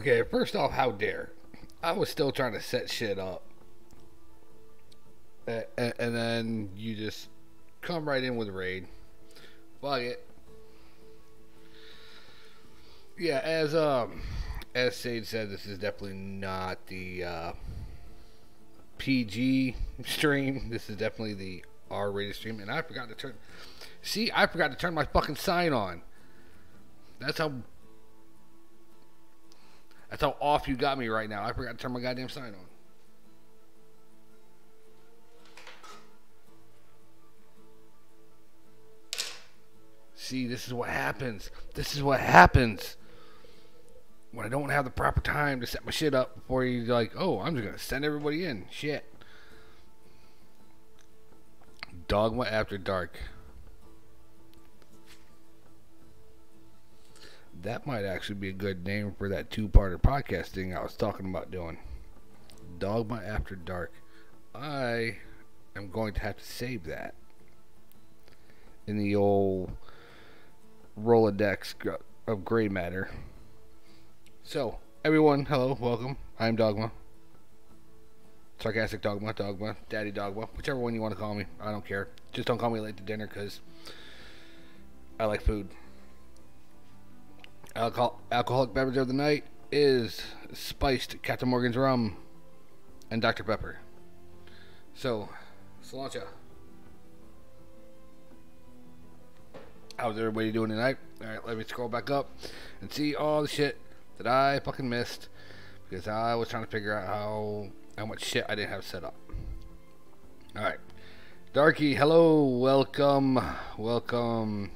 Okay, first off, how dare. I was still trying to set shit up. And then you just come right in with raid. Fuck it. Yeah, as Sage said, this is definitely not the PG stream. This is definitely the R-rated stream, and I forgot to turn. See, I forgot to turn my fucking sign on. That's how off you got me right now. I forgot to turn my goddamn sign on. See, this is what happens. This is what happens when I don't have the proper time to set my shit up before you're like, oh, I'm just going to send everybody in. Shit. Dogma After Dark. That might actually be a good name for that two-parter podcast thing I was talking about doing. Dogma After Dark. I am going to have to save that in the old Rolodex of gray matter. So, everyone, hello, welcome. I'm Dogma. Sarcastic Dogma, Dogma, Daddy Dogma, whichever one you want to call me. I don't care. Just don't call me late to dinner because I like food. Alcoholic beverage of the night is spiced Captain Morgan's rum and Dr. Pepper. So, Sláinte. How's everybody doing tonight? Alright, let me scroll back up and see all the shit that I fucking missed because I was trying to figure out how much shit I didn't have set up. Alright. Darky, hello, welcome. Welcome.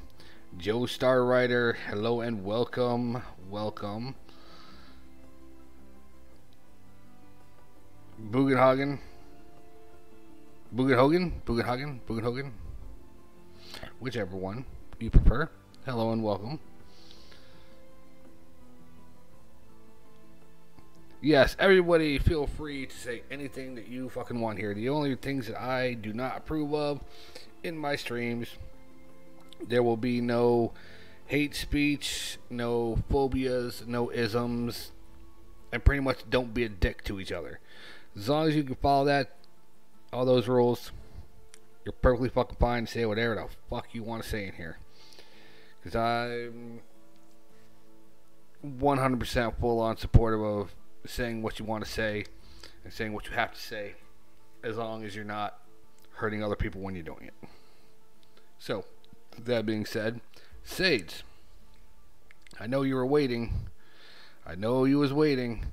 Joe Star Rider, hello and welcome. Welcome. Bugenhagen. Bugenhagen. Whichever one you prefer. Hello and welcome. Yes, everybody feel free to say anything that you fucking want here. The only things that I do not approve of in my streams, there will be no hate speech, no phobias, no isms, and pretty much don't be a dick to each other. As long as you can follow that, all those rules, you're perfectly fucking fine to say whatever the fuck you want to say in here. Because I'm 100% full on supportive of saying what you want to say and saying what you have to say, as long as you're not hurting other people when you're doing it. So, that being said, Sage, I know you were waiting. I know you was waiting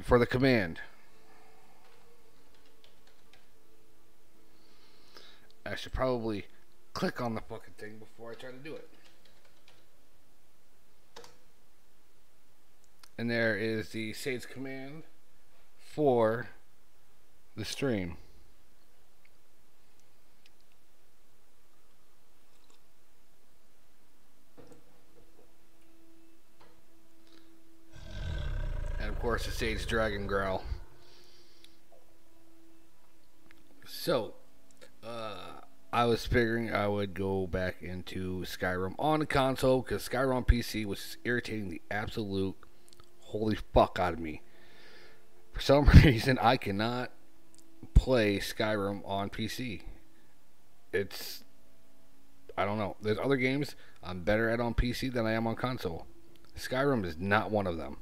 for the command. I should probably click on the fucking thing before I try to do it. And there is the Sage command for the stream. And of course the Sage Dragon Growl. So, I was figuring I would go back into Skyrim on the console because Skyrim on PC was irritating the absolute holy fuck out of me. For some reason, I cannot play Skyrim on PC. It's, I don't know. There's other games I'm better at on PC than I am on console. Skyrim is not one of them.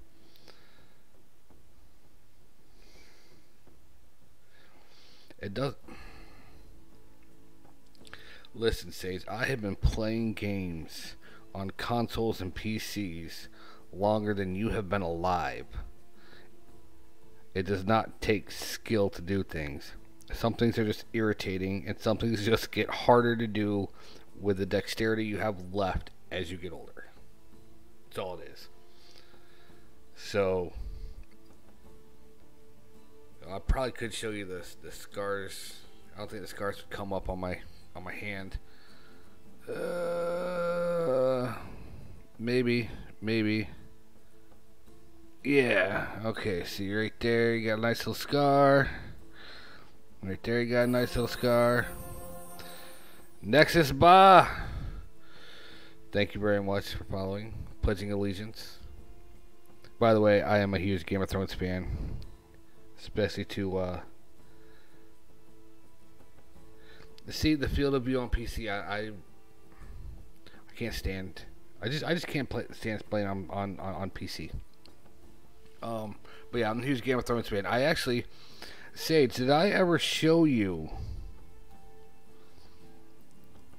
It does. Listen, Sage, I have been playing games on consoles and PCs longer than you have been alive. It does not take skill to do things. Some things are just irritating, and some things just get harder to do with the dexterity you have left as you get older. That's all it is. So, I probably could show you the scars. I don't think the scars would come up on my hand. Maybe. Yeah, okay, see right there, you got a nice little scar. Right there, you got a nice little scar. Nexus Ba! Thank you very much for following. Pledging allegiance. By the way, I am a huge Game of Thrones fan, especially to see the field of view on PC. I can't stand. I just can't stand playing on PC. But yeah, I'm a huge Game of Thrones fan. I actually, Sage, did I ever show you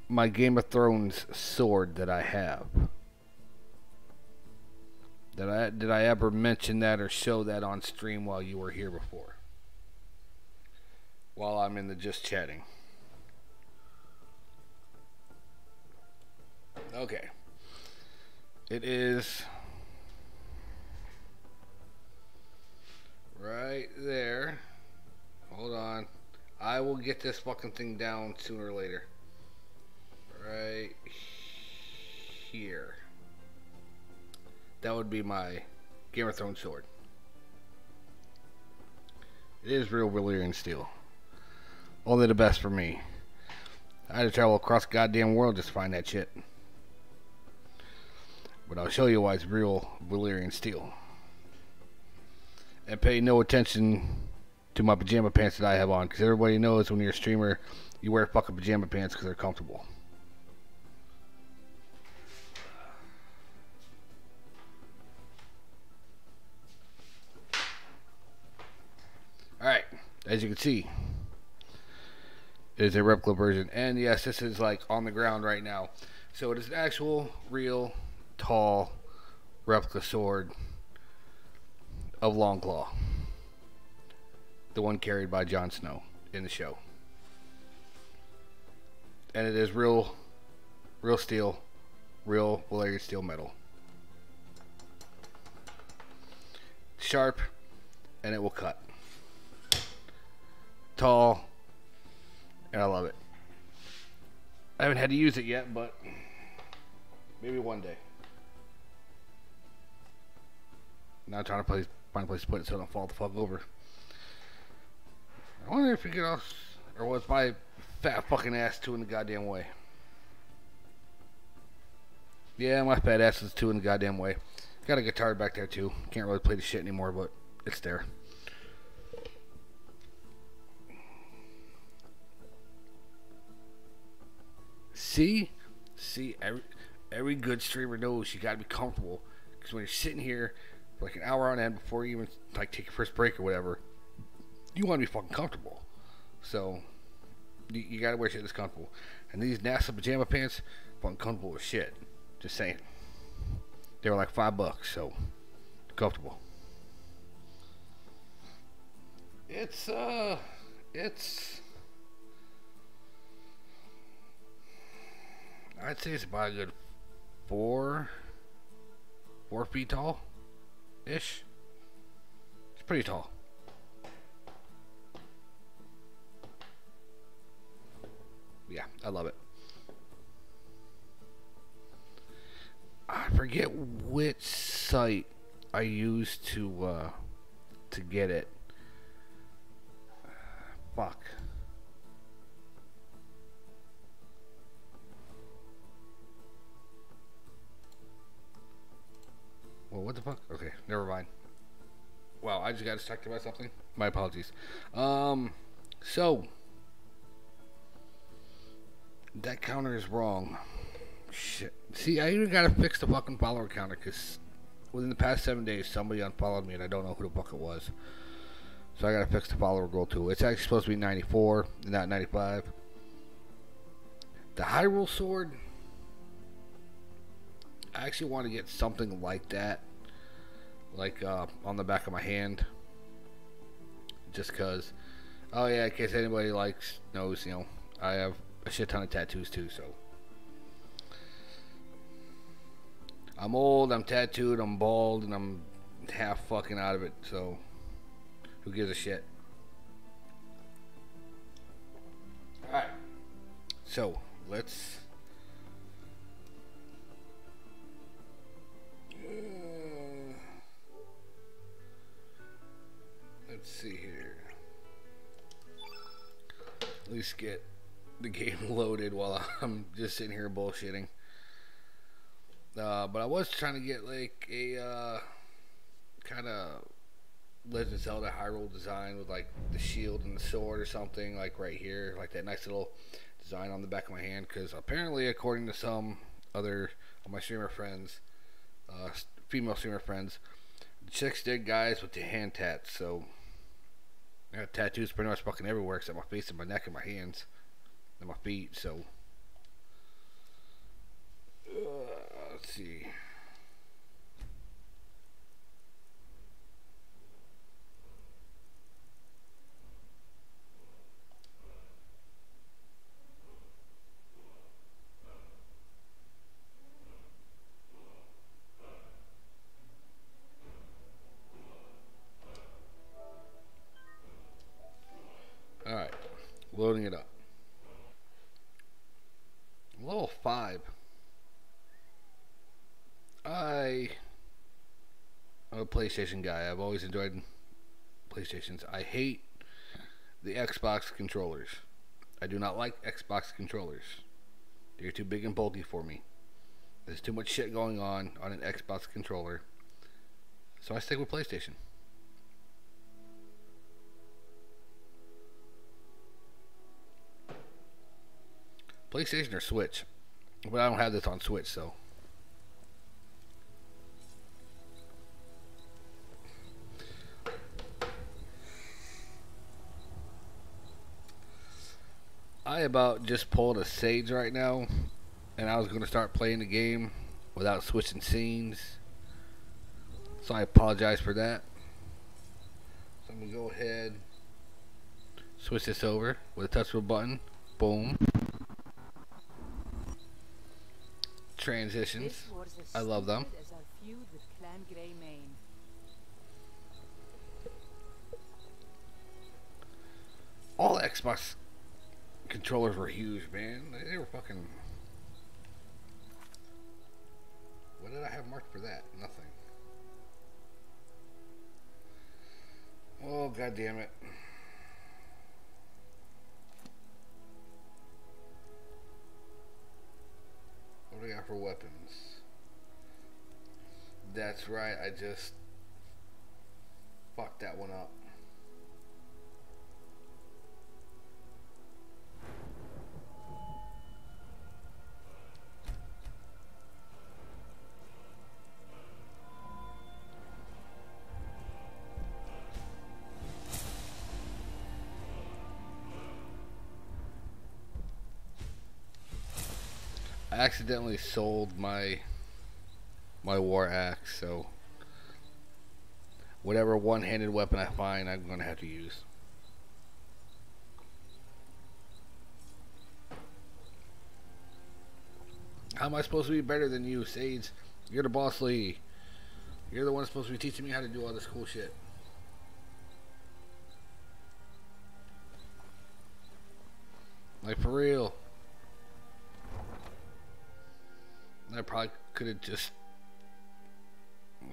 my Game of Thrones sword that I have? Did I ever mention that or show that on stream while you were here before? While I'm in the just chatting. Okay. It is right there. Hold on. I will get this fucking thing down sooner or later. Right here. That would be my Game of Thrones sword. It is real Valyrian steel. Only the best for me. I had to travel across the goddamn world just to find that shit. But I'll show you why it's real Valyrian steel. And pay no attention to my pajama pants that I have on, because everybody knows when you're a streamer, you wear fucking pajama pants because they're comfortable. Alright, as you can see, it is a replica version. And yes, this is like on the ground right now. So it is an actual, real, tall replica sword of Longclaw. The one carried by Jon Snow in the show. And it is real steel, real Valyrian steel metal. Sharp, and it will cut. Tall, and I love it. I haven't had to use it yet, but maybe one day. Now trying to find a place to put it so I don't fall the fuck over. I wonder if you get off, or was my fat fucking ass too in the goddamn way? Yeah, my fat ass is too in the goddamn way. Got a guitar back there too. Can't really play the shit anymore, but it's there. See, every good streamer knows you gotta be comfortable, because when you're sitting here for like an hour on end before you even like take your first break or whatever, you want to be fucking comfortable. So you gotta wear shit that's comfortable. And these NASA pajama pants, fucking comfortable as shit. Just saying. They were like $5, so comfortable. It's I'd say it's about a good 4 feet tall ish. It's pretty tall. Yeah, I love it. I forget which site I used to get it. Fuck. Well, what the fuck? Okay, never mind. Wow, I just got distracted by something. My apologies. So that counter is wrong. Shit. See, I even gotta fix the fucking follower counter, because within the past 7 days, somebody unfollowed me and I don't know who the fuck it was. So I gotta fix the follower goal too. It's actually supposed to be 94, not 95. The Hyrule sword, I actually want to get something like that, like on the back of my hand, just cause. Oh yeah, in case anybody knows, you know, I have a shit ton of tattoos too. So I'm old, I'm tattooed, I'm bald, and I'm half fucking out of it. So who gives a shit? All right, so let's. Let's see here. At least get the game loaded while I'm just sitting here bullshitting. But I was trying to get like a kind of Legend of Zelda Hyrule design with like the shield and the sword or something, like right here, like that nice little design on the back of my hand. Because apparently, according to some other of my streamer friends, female streamer friends, the chicks dig guys with the hand tats. So I got tattoos pretty much fucking everywhere except my face and my neck and my hands and my feet. So let's see. Alright, loading it up. Level 5. I'm a PlayStation guy. I've always enjoyed PlayStations. I hate the Xbox controllers. I do not like Xbox controllers. They're too big and bulky for me. There's too much shit going on an Xbox controller. So I stick with PlayStation. PlayStation or Switch. But I don't have this on Switch, so. I about just pulled a Sage right now, and I was going to start playing the game without switching scenes. So I apologize for that. So I'm going to go ahead, switch this over with a touch of a button. Boom. Transitions. I love them. All Xbox controllers were huge, man. They were fucking... What did I have marked for that? Nothing. Oh, god damn it. What do we got for weapons? That's right, I just fucked that one up. I accidentally sold my war axe, so whatever one-handed weapon I find, I'm gonna have to use. How am I supposed to be better than you, Sage? You're the boss lady. You're the one supposed to be teaching me how to do all this cool shit. Like, for real. I probably could have just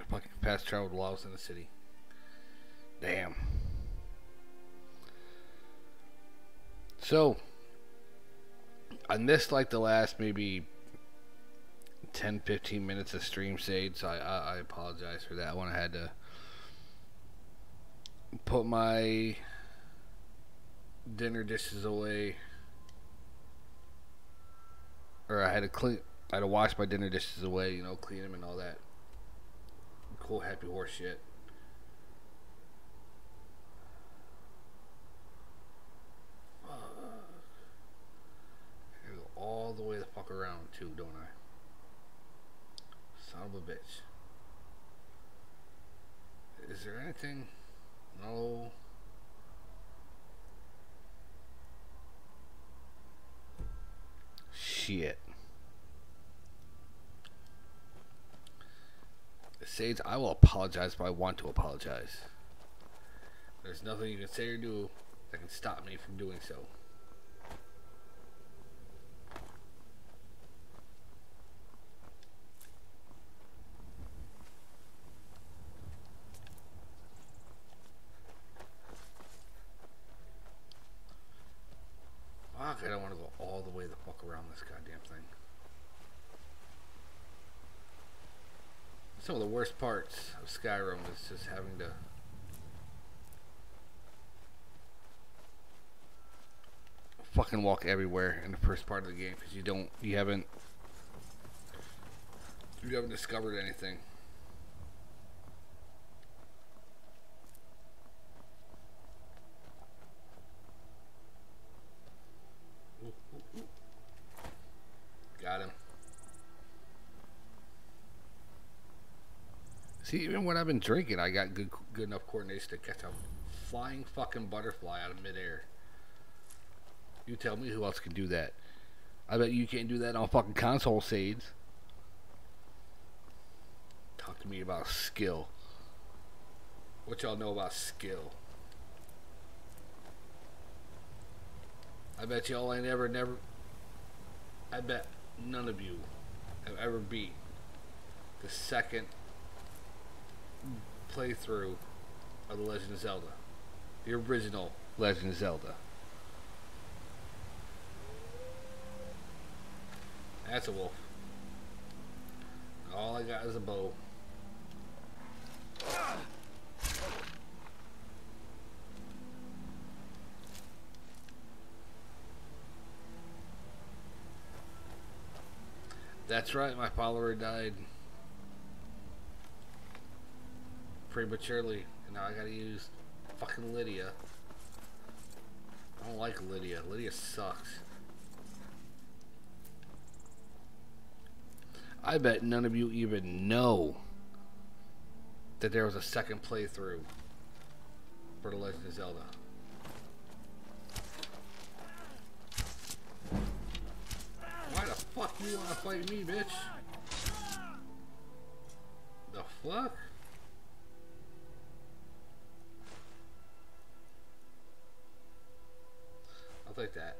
fucking fast traveled while I was in the city. Damn. So, I missed like the last maybe 10-15 minutes of stream Sage, so I apologize for that one. I had to put my dinner dishes away, or I had to wash my dinner dishes away, you know, clean them and all that cool happy horse shit. I gotta go all the way the fuck around too, don't I? Son of a bitch. Is there anything? No. Shit. Sage, I will apologize if I want to apologize. There's nothing you can say or do that can stop me from doing so. Fuck, I don't want to go all the way the fuck around this goddamn thing. Some of the worst parts of Skyrim is just having to fucking walk everywhere in the first part of the game because you haven't discovered anything. Got him. See, even when I've been drinking, I got good enough coordination to catch a flying fucking butterfly out of midair. You tell me who else can do that. I bet you can't do that on fucking console saves. Talk to me about skill. What y'all know about skill? I bet y'all ain't never. I bet none of you have ever beat the second playthrough of The Legend of Zelda. The original Legend of Zelda. That's a wolf. All I got is a bow. That's right, my follower died prematurely, and now I gotta use fucking Lydia. I don't like Lydia. Lydia sucks. I bet none of you even know that there was a second playthrough for The Legend of Zelda. Why the fuck you wanna fight me, bitch? The fuck? I'll take that.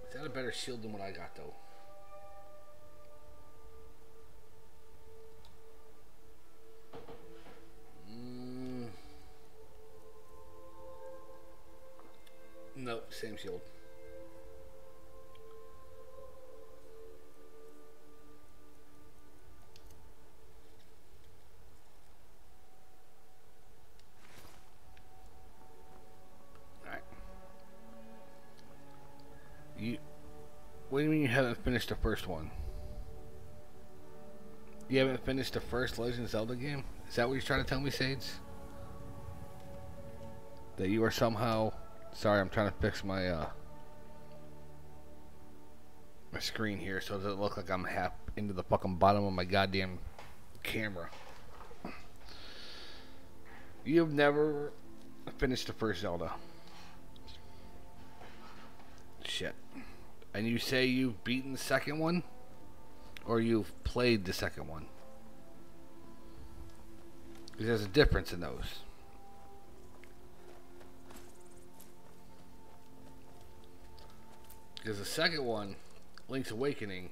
Is that a better shield than what I got, though? Nope, same shield. What do you mean you haven't finished the first one? You haven't finished the first Legend of Zelda game? Is that what you're trying to tell me, Sage? That you are somehow... Sorry, I'm trying to fix my my screen here so it doesn't look like I'm half into the fucking bottom of my goddamn camera. You've never finished the first Zelda. Shit. And you say you've beaten the second one? Or you've played the second one? Because there's a difference in those. Because the second one, Link's Awakening,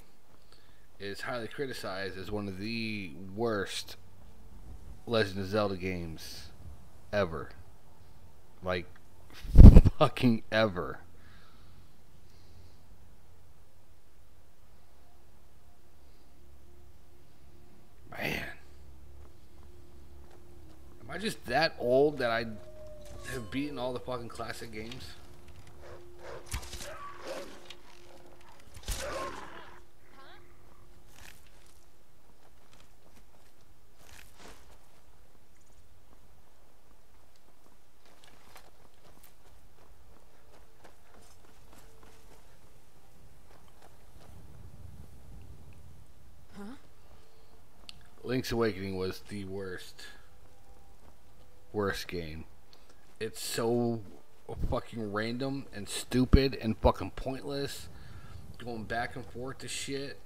is highly criticized as one of the worst Legend of Zelda games ever. Like, fucking ever. Man. Am I just that old that I have beaten all the fucking classic games? Link's Awakening was the worst game. It's so fucking random and stupid and fucking pointless. Going back and forth to shit.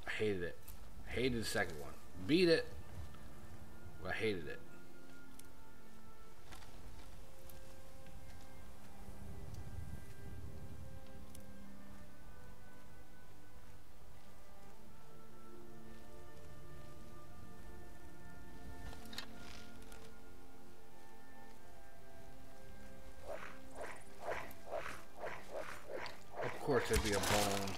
I hated it. Hated the second one. Beat it, but I hated it. Of course there'd be a bone.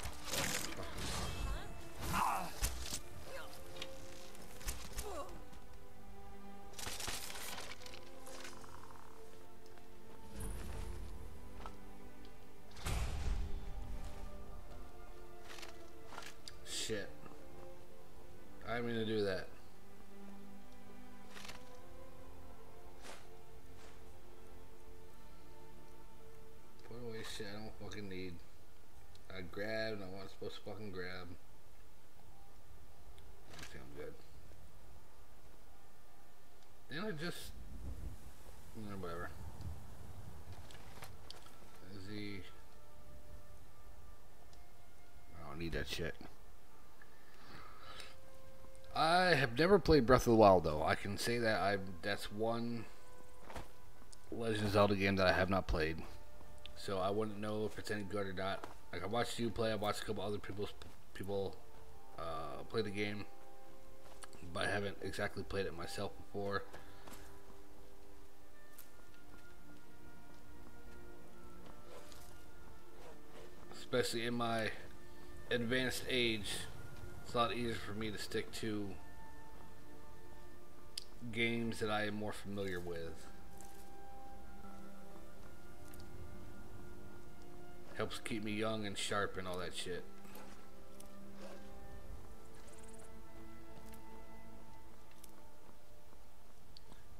shit. I didn't mean to do that. Put away shit I don't fucking need. I grabbed and I wasn't supposed to fucking grab. I think I'm good. Then I just... whatever. Is he... I don't need that shit. I have never played Breath of the Wild though. I can say that that's one Legend of Zelda game that I have not played. So I wouldn't know if it's any good or not. Like I watched you play, I watched a couple other people play the game, but I haven't exactly played it myself before. Especially in my advanced age, it's a lot easier for me to stick to games that I am more familiar with. Helps keep me young and sharp and all that shit.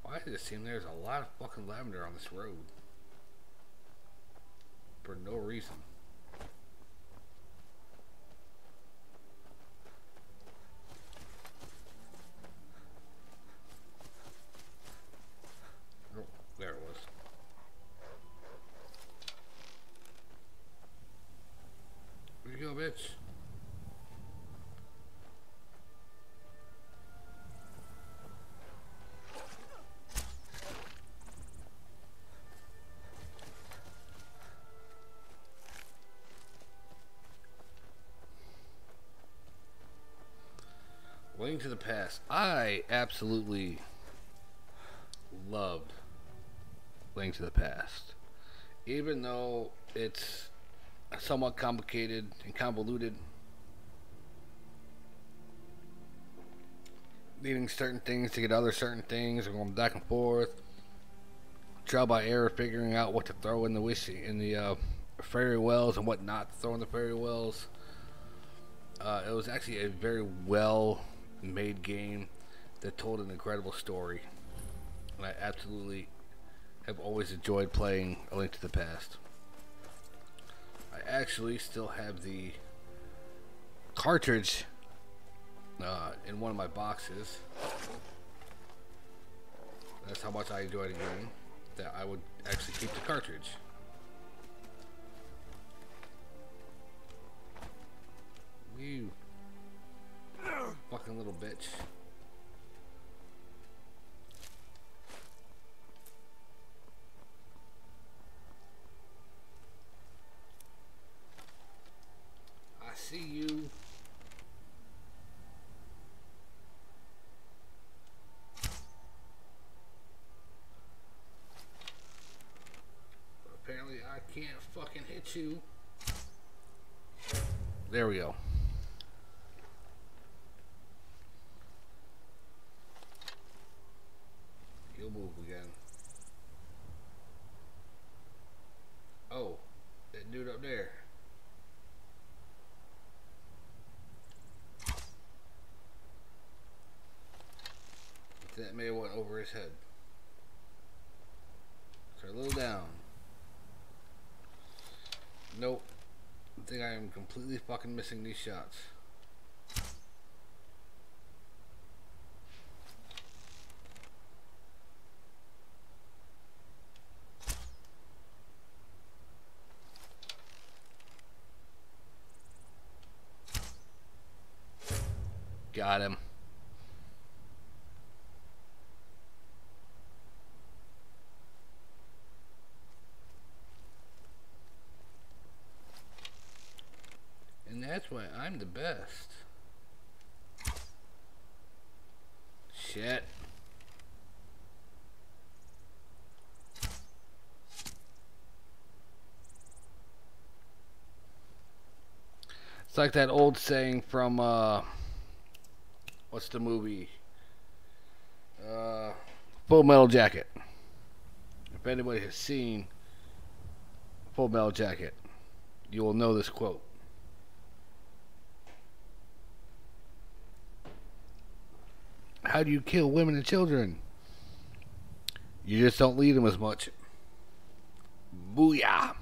Why does it seem there's a lot of fucking lavender on this road? For no reason. Oh, there it was. Where'd you go, bitch? Link to the Past. I absolutely loved Link to the Past. Even though it's somewhat complicated and convoluted, needing certain things to get other certain things, and going back and forth, trial by error, figuring out what to throw in the fairy wells and what not to throw in the fairy wells. It was actually a very well made game that told an incredible story, and I absolutely have always enjoyed playing A Link to the Past. I actually still have the cartridge in one of my boxes. That's how much I enjoy the game, that I would actually keep the cartridge. You fucking little bitch. I see you. Apparently I can't fucking hit you. There we go. You'll move again. Oh, that dude up there. That may have went over his head. So a little down. Nope. I think I am completely fucking missing these shots. Got him. And that's why I'm the best. Shit. It's like that old saying from what's the movie? Full Metal Jacket. If anybody has seen Full Metal Jacket, you will know this quote. how do you kill women and children? You just don't lead them as much. Booyah!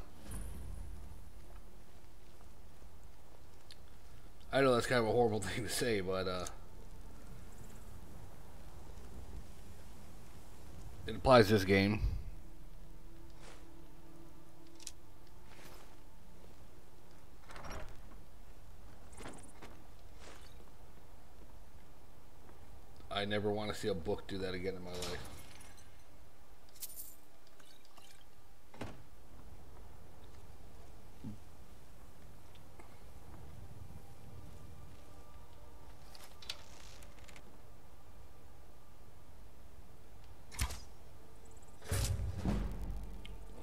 I know that's kind of a horrible thing to say, but it applies to this game. I never want to see a book do that again in my life.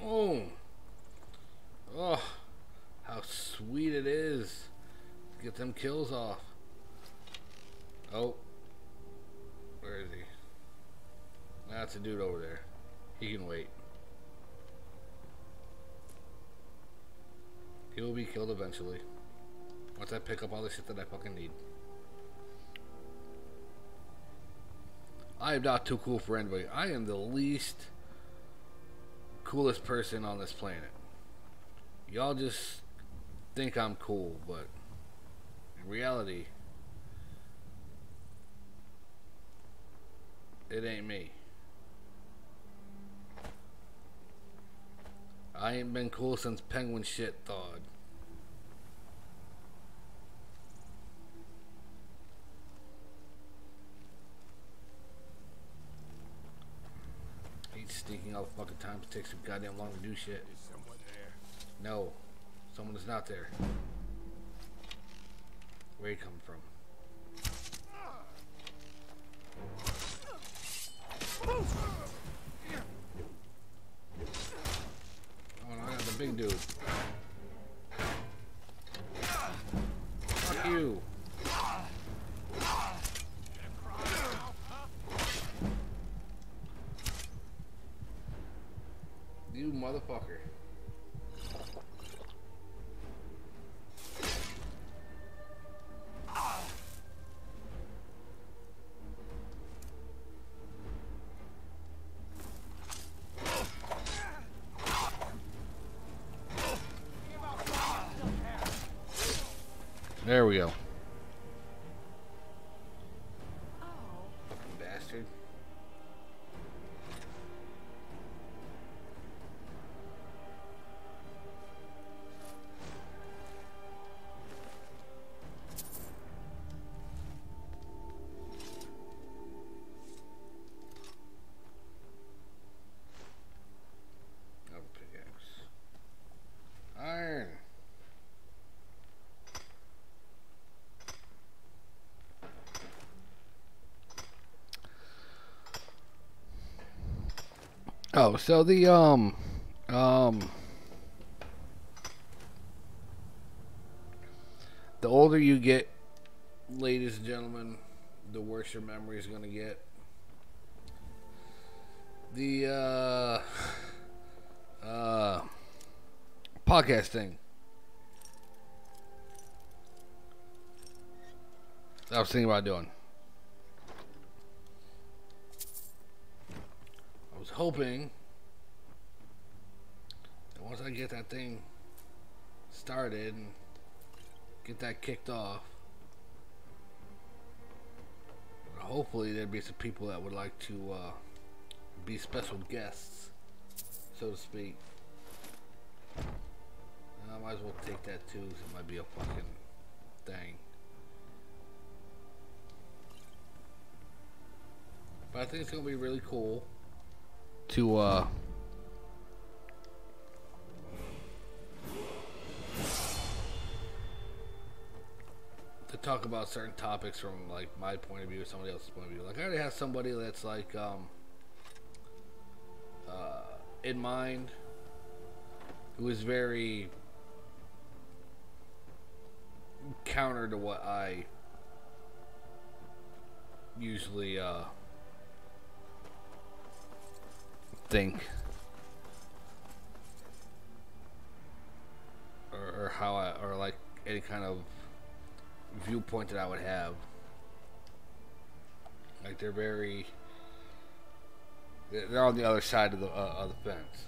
Oh, oh, how sweet it is to get them kills off. Oh. Where is he? That's a dude over there. He can wait. He will be killed eventually. Once I pick up all the shit that I fucking need. I am not too cool for anybody. I am the least coolest person on this planet. Y'all just think I'm cool, but in reality, it ain't me. I ain't been cool since penguin shit thawed. He's sneaking all the fucking time. It takes so goddamn long to do shit. Is someone there? No. Someone is not there. Where you coming from? Oh no, I got the big dude. Fuck you. You motherfucker. There we go. Fucking bastard. Another pickaxe. Iron. Oh, so the the older you get, ladies and gentlemen, the worse your memory is gonna get. The podcasting. I was thinking about doing. I was hoping that once I get that thing started and get that kicked off, hopefully there'd be some people that would like to be special guests, so to speak. I might as well take that too, because it might be a fucking thing. But I think it's gonna be really cool to talk about certain topics from like my point of view or somebody else's point of view. Like I already have somebody that's like in mind, who is very counter to what I usually think, or how I, or like any kind of viewpoint that I would have. Like they're on the other side of the fence.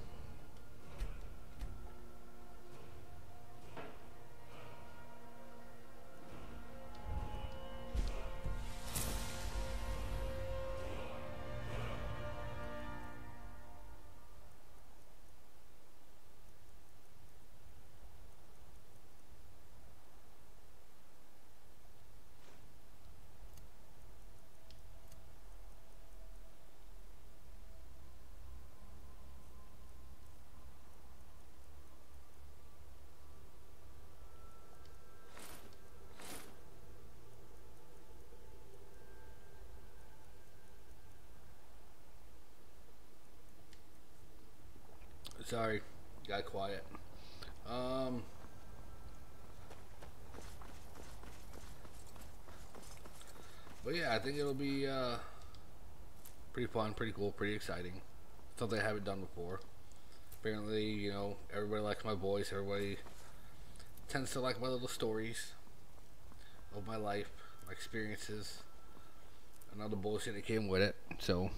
Sorry, got quiet. But yeah, I think it'll be pretty fun, pretty cool, pretty exciting. Something I haven't done before. Apparently, everybody likes my voice. Everybody tends to like my little stories of my life, my experiences, and all the bullshit that came with it. So,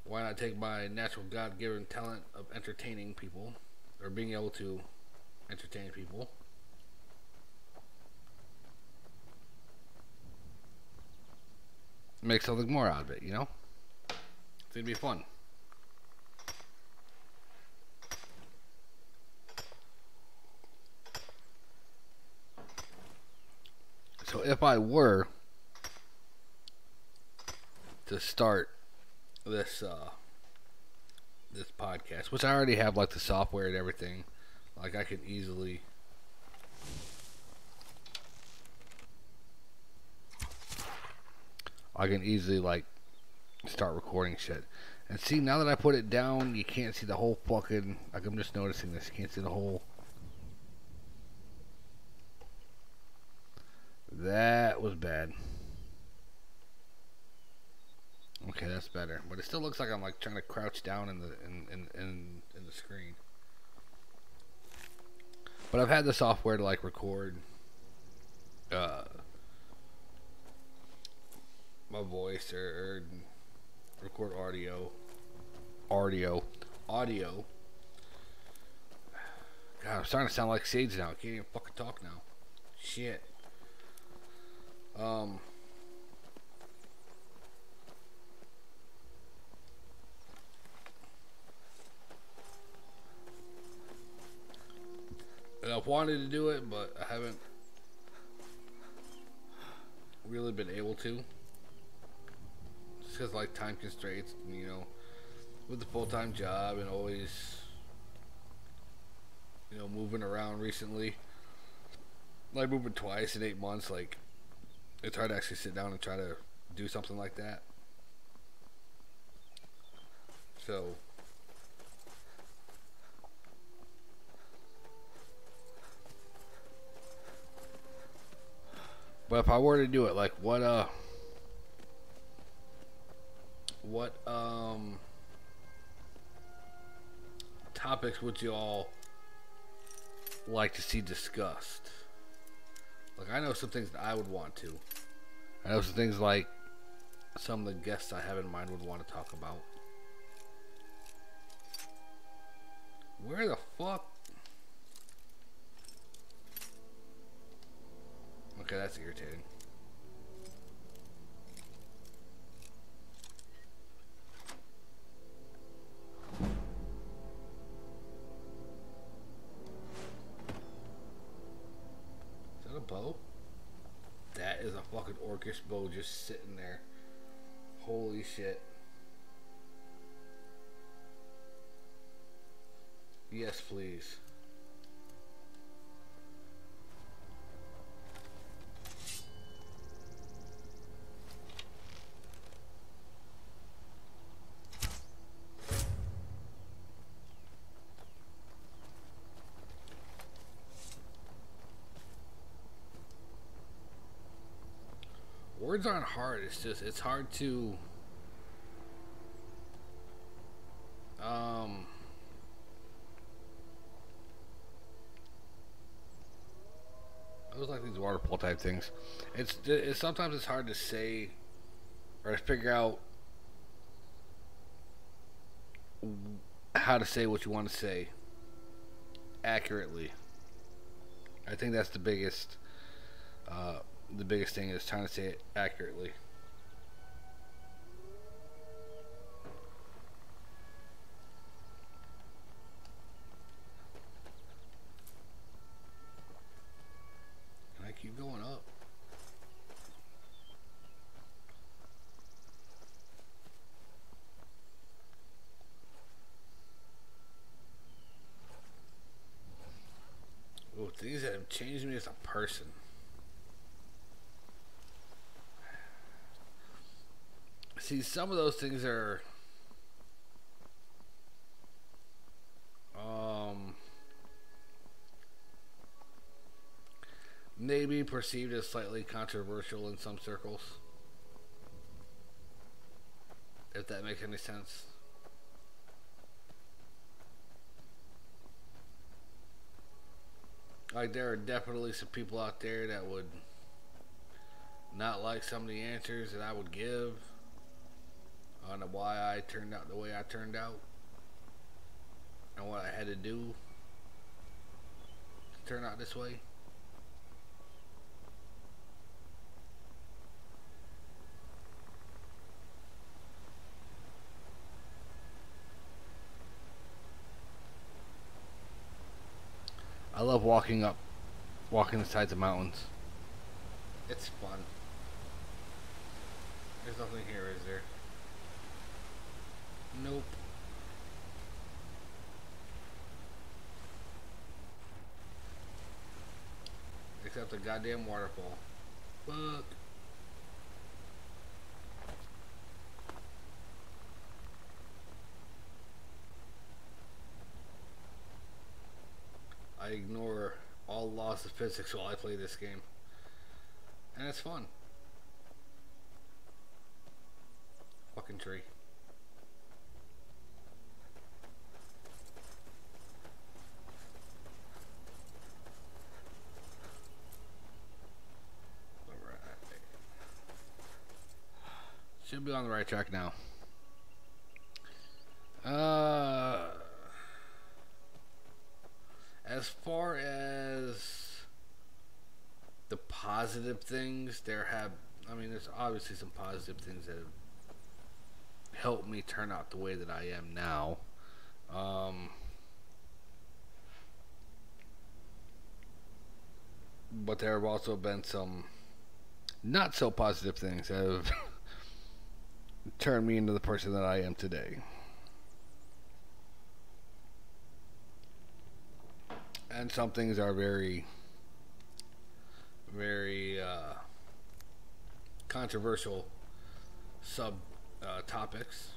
why not take my natural God-given talent of entertaining people, or being able to entertain people, make something more out of it, It's gonna be fun. So if I were to start this podcast, which I already have like the software and everything, like I can easily like start recording shit. And see, now that I put it down, you can't see the whole fucking, like I'm just noticing this, you can't see the whole. That was bad. Okay, that's better. But it still looks like I'm like trying to crouch down in the screen. But I've had the software to like record my voice or record audio. God, I'm starting to sound like Sage now. I can't even fucking talk now. Shit. I've wanted to do it, but I haven't really been able to. Just because, like, time constraints, with the full-time job and always, moving around recently. Like, moving twice in 8 months, like, it's hard to actually sit down and try to do something like that. So, but if I were to do it, like, what topics would you all like to see discussed? Like, I know some things that I would want to. I know some things like some of the guests I have in mind would want to talk about. Where the fuck? Okay, that's irritating. Is that a bow? That is a fucking orcish bow just sitting there. Holy shit. Yes, please. Words aren't hard, it's hard to those like these water football type things. It's sometimes it's hard to say or to figure out how to say what you want to say accurately. I think that's the biggest thing is trying to say it accurately. Can I keep going up? Oh, things that have changed me as a person. See, some of those things are maybe perceived as slightly controversial in some circles, if that makes any sense. Like, there are definitely some people out there that would not like some of the answers that I would give on why I turned out the way I turned out and what I had to do to turn out this way. I love walking the sides of mountains. It's fun. There's nothing here, is there? Nope. Except a goddamn waterfall. Fuck. I ignore all laws of physics while I play this game. And it's fun. Fucking tree. Alright. Should be on the right track now. As far as the positive things, there's obviously some positive things that have helped me turn out the way that I am now. But there have also been some not so positive things that have turned me into the person that I am today. And some things are very, very controversial sub topics.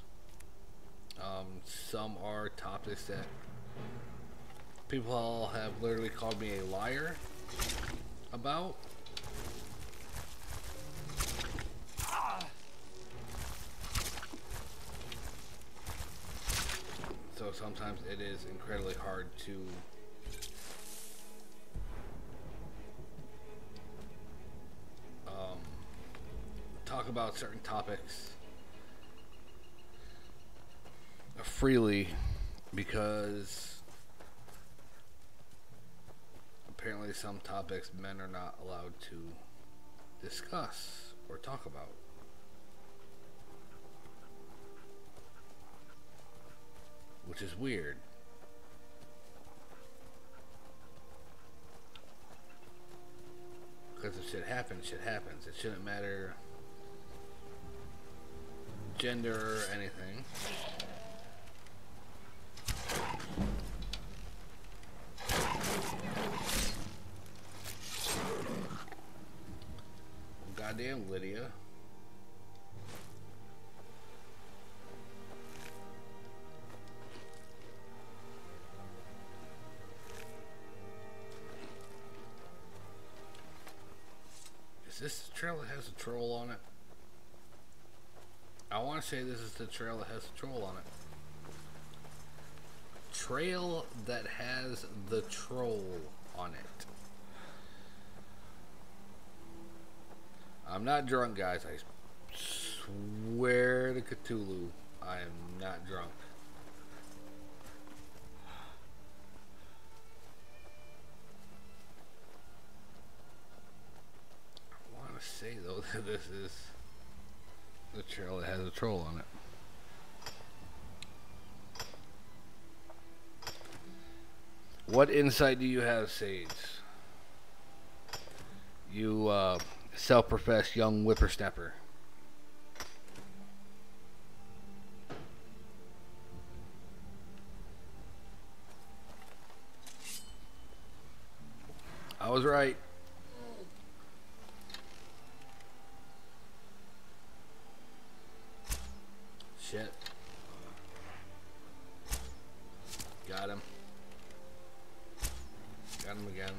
Some are topics that people have literally called me a liar about. So sometimes it is incredibly hard to talk about certain topics freely because apparently some topics men are not allowed to discuss or talk about. Which is weird. Because if shit happens, shit happens. It shouldn't matter gender or anything. Goddamn Lydia. Is this the trail that has a troll on it? I want to say this is the trail that has a troll on it. Trail that has the troll on it. I'm not drunk, guys. I swear to Cthulhu, I am not drunk. I want to say, though, that this is the trail that has a troll on it. What insight do you have, Sage? You, self-professed young whippersnapper. I was right. Shit. Got him. Got him again.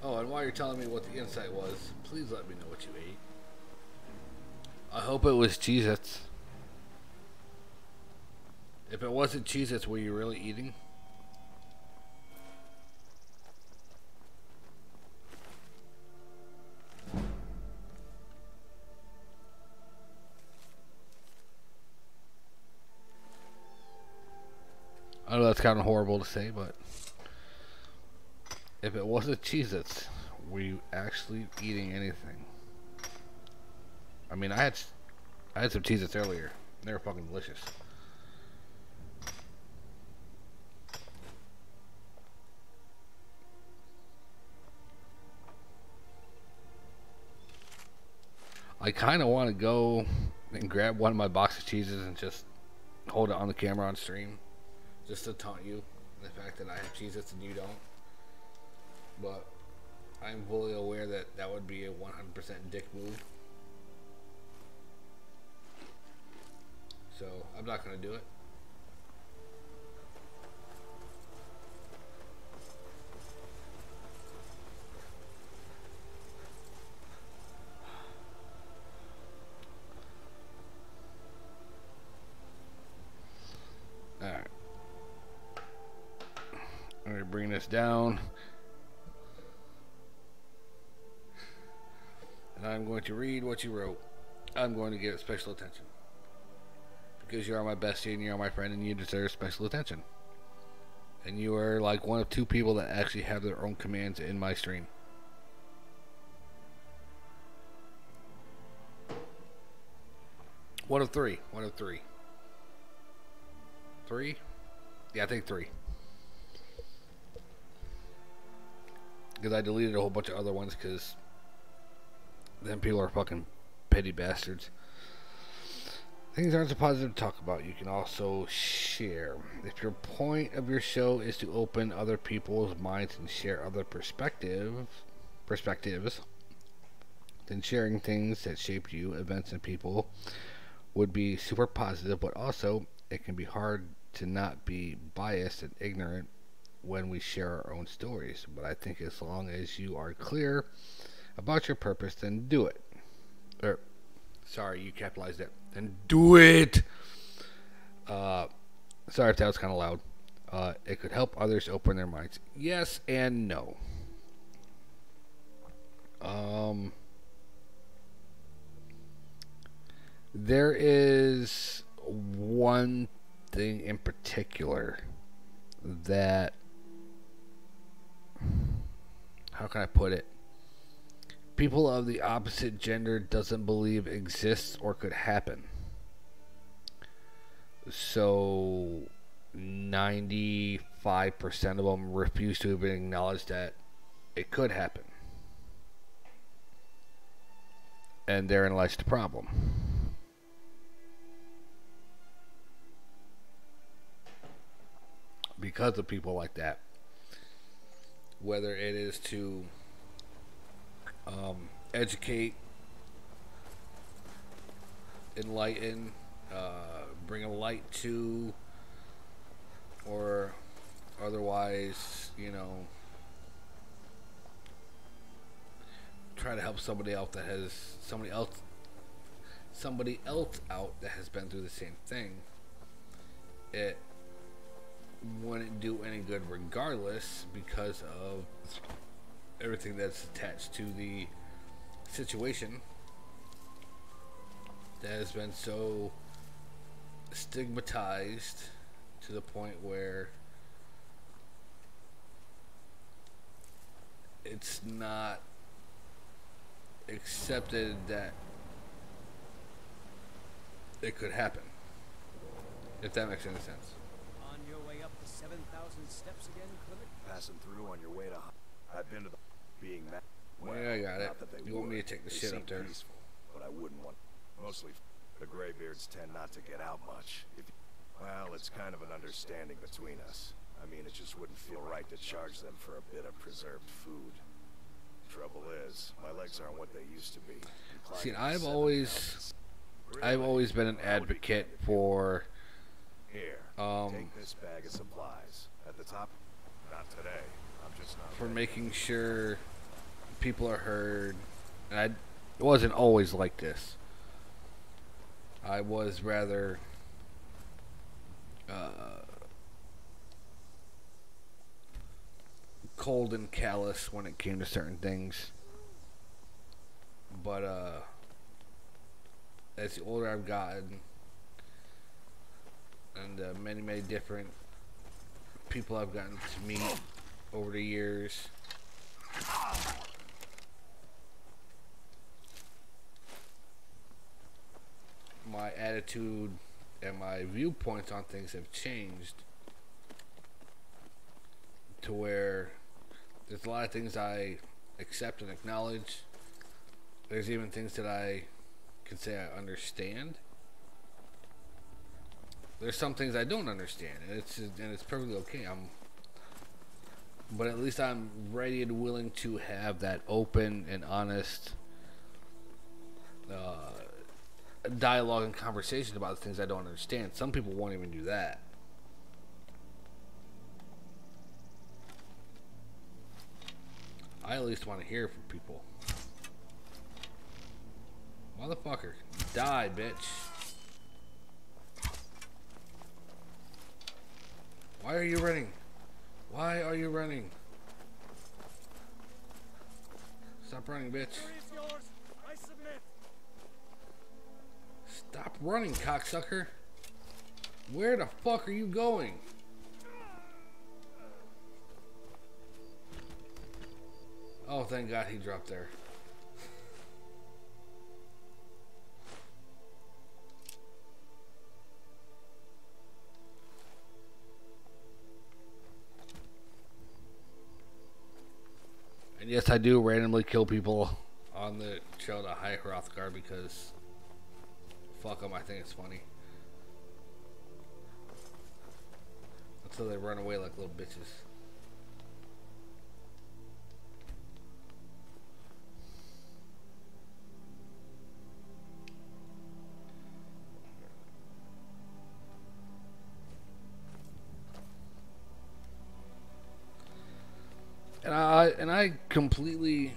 Oh, and while you're telling me what the insight was, please let me know what you ate. I hope it was Cheez-Its. If it wasn't Cheez-Its, were you really eating? I know that's kind of horrible to say, but if it wasn't Cheez-Its, were you actually eating anything? I mean, I had some Cheez-Its earlier. They were fucking delicious. I kind of want to go and grab one of my box of cheeses and just hold it on the camera on stream, just to taunt you the fact that I have Cheez-Its and you don't. But I'm fully aware that that would be a 100% dick move. So I'm not going to do it. Alright. I'm going to bring this down. And I'm going to read what you wrote. I'm going to give it special attention. Because you are my bestie and you are my friend and you deserve special attention. And you are like one of two people that actually have their own commands in my stream. One of three. One of three. Three? Yeah, I think three. Because I deleted a whole bunch of other ones because then people are fucking petty bastards. Things aren't so positive to talk about. You can also share. If your point of your show is to open other people's minds and share other perspectives, then sharing things that shaped you, events, and people would be super positive, but also it can be hard to not be biased and ignorant when we share our own stories. But I think as long as you are clear about your purpose, then do it. Or, sorry, you capitalized it. Then do it! Sorry if that was kind of loud. It could help others open their minds. Yes and no. There is one thing in particular that, how can I put it? People of the opposite gender doesn't believe exists or could happen. So 95% of them refuse to even acknowledge that it could happen. And therein lies the problem. Because of people like that, whether it is to educate, enlighten, bring a light to, or otherwise, you know, try to help somebody else that has somebody else out that has been through the same thing, it wouldn't do any good regardless because of everything that's attached to the situation that has been so stigmatized to the point where it's not accepted that it could happen, if that makes any sense. On your way up the 7,000 steps again, Clement? Passing through on your way to... I've been to the... being that... Well, yeah, I got it. You want me to take the shit up there? Peaceful, but I wouldn't want... Mostly, the graybeards tend not to get out much. Well, it's kind of an understanding between us. I mean, it just wouldn't feel right to charge them for a bit of preserved food. Trouble is, my legs aren't what they used to be. See, I've always been an advocate for here. Take this bag of supplies. At the top, not today. I'm just not for making sure people are heard. And it wasn't always like this. I was rather cold and callous when it came to certain things. But as the older I've gotten, and many different people I've gotten to meet over the years, my attitude and my viewpoints on things have changed to where there's a lot of things I accept and acknowledge. There's even things that I can say I understand. There's some things I don't understand, and it's perfectly okay. But at least I'm ready and willing to have that open and honest dialogue and conversation about the things I don't understand. Some people won't even do that. I at least want to hear from people. Motherfucker, die, bitch. Why are you running? Why are you running? Stop running, bitch. Stop running, cocksucker. Where the fuck are you going? Oh, thank God he dropped there. And yes, I do randomly kill people on the show to High Hrothgar because fuck them, I think it's funny. Until they run away like little bitches. And I completely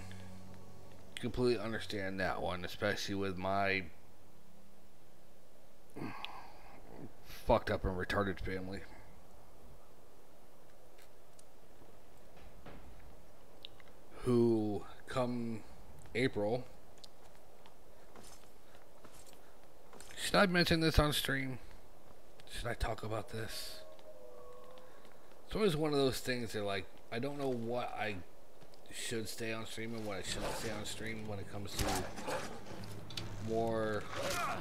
understand that one, especially with my fucked up and retarded family. Who come April, should I mention this on stream? Should I talk about this? It's always one of those things that, like, I don't know what I should stay on stream and what I shouldn't stay on stream when it comes to more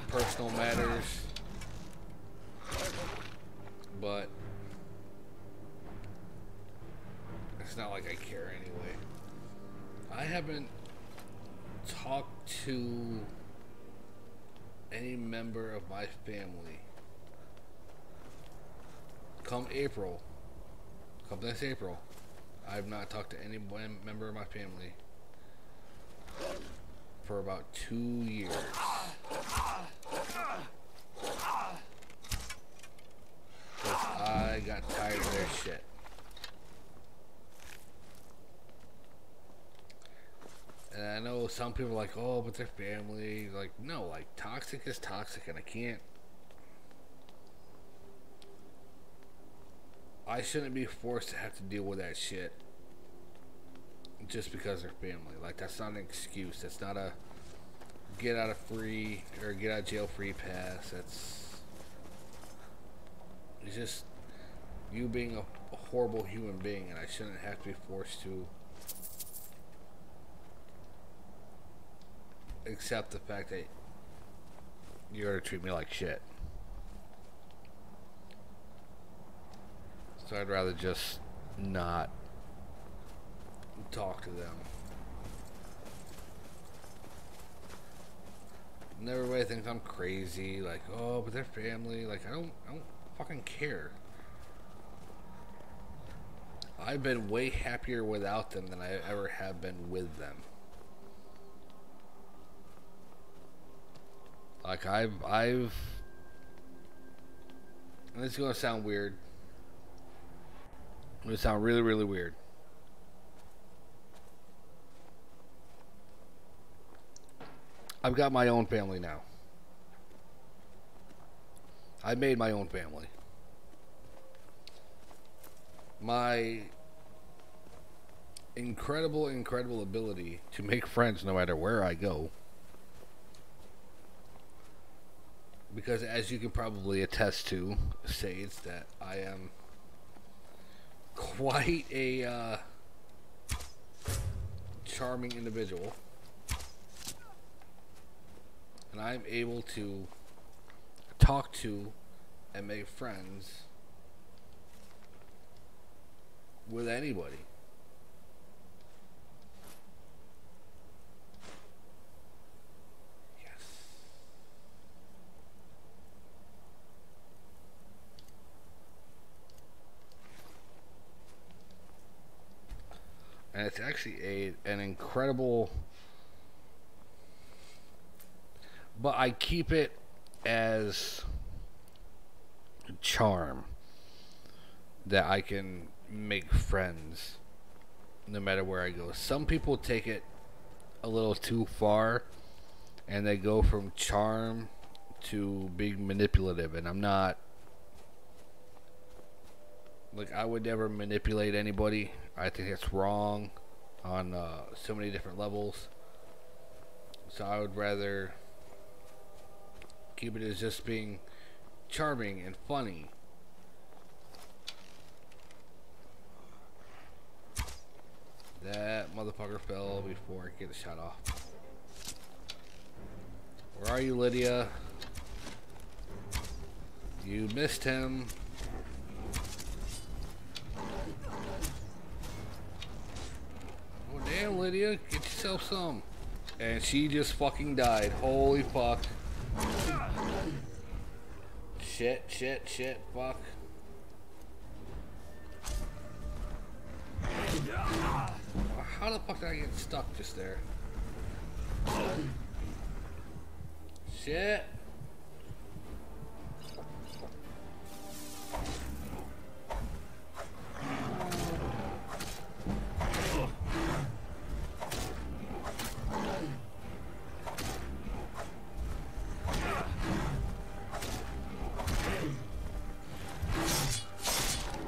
personal matters. But it's not like I care anyway. I haven't talked to any member of my family come this April. I have not talked to any member of my family for about 2 years. Because I got tired of their shit. And I know some people are like, oh, but their family. Like, no, like, toxic is toxic, and I shouldn't be forced to have to deal with that shit just because they're family. Like, that's not an excuse. That's not a get out of jail free pass. It's just you being a horrible human being, and I shouldn't have to be forced to accept the fact that you're gonna treat me like shit. So I'd rather just not talk to them. And everybody thinks I'm crazy, like, oh, but they're family. Like, I don't fucking care. I've been way happier without them than I ever have been with them. Like, and this is gonna sound weird. It's gonna sound really, really weird. I've got my own family now. I made my own family. My incredible ability to make friends no matter where I go. Because as you can probably attest to, Sage, that I am quite a charming individual. And I'm able to talk to and make friends with anybody. Yes. And it's actually an incredible, but I keep it as charm that I can make friends no matter where I go. Some people take it a little too far and they go from charm to being manipulative, and I'm not, like, I would never manipulate anybody. I think it's wrong on so many different levels. So I would rather keep it as just being charming and funny. That motherfucker fell before I get the shot off. Where are you, Lydia? You missed him. Oh damn, Lydia, get yourself some. And she just fucking died. Holy fuck. Shit, fuck. How the fuck did I get stuck just there? Shit.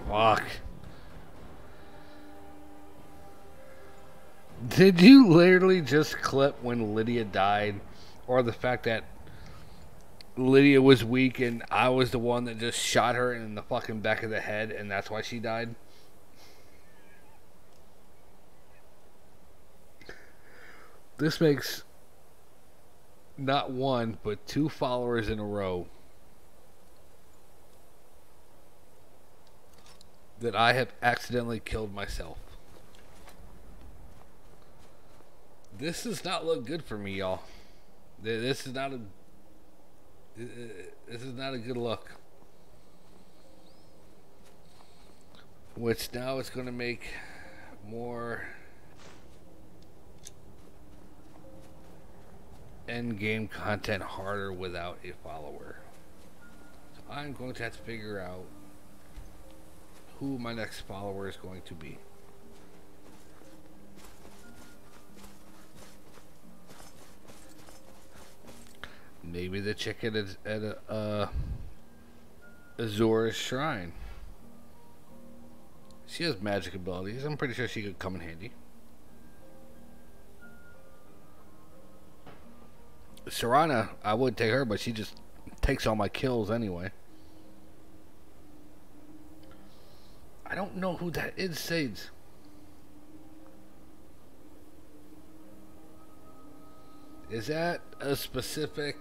Fuck. Did you literally just clip when Lydia died? Or the fact that Lydia was weak and I was the one that just shot her in the fucking back of the head and that's why she died? This makes not one, but 2 followers in a row that I have accidentally killed myself. This does not look good for me, y'all. This is not a good look. Which now is going to make more end game content harder without a follower. So I'm going to have to figure out who my next follower is going to be. Maybe the chicken is at Azura's shrine. She has magic abilities. I'm pretty sure she could come in handy. Serana, I would take her, but she just takes all my kills anyway. I don't know who that is, Sades. Is that a specific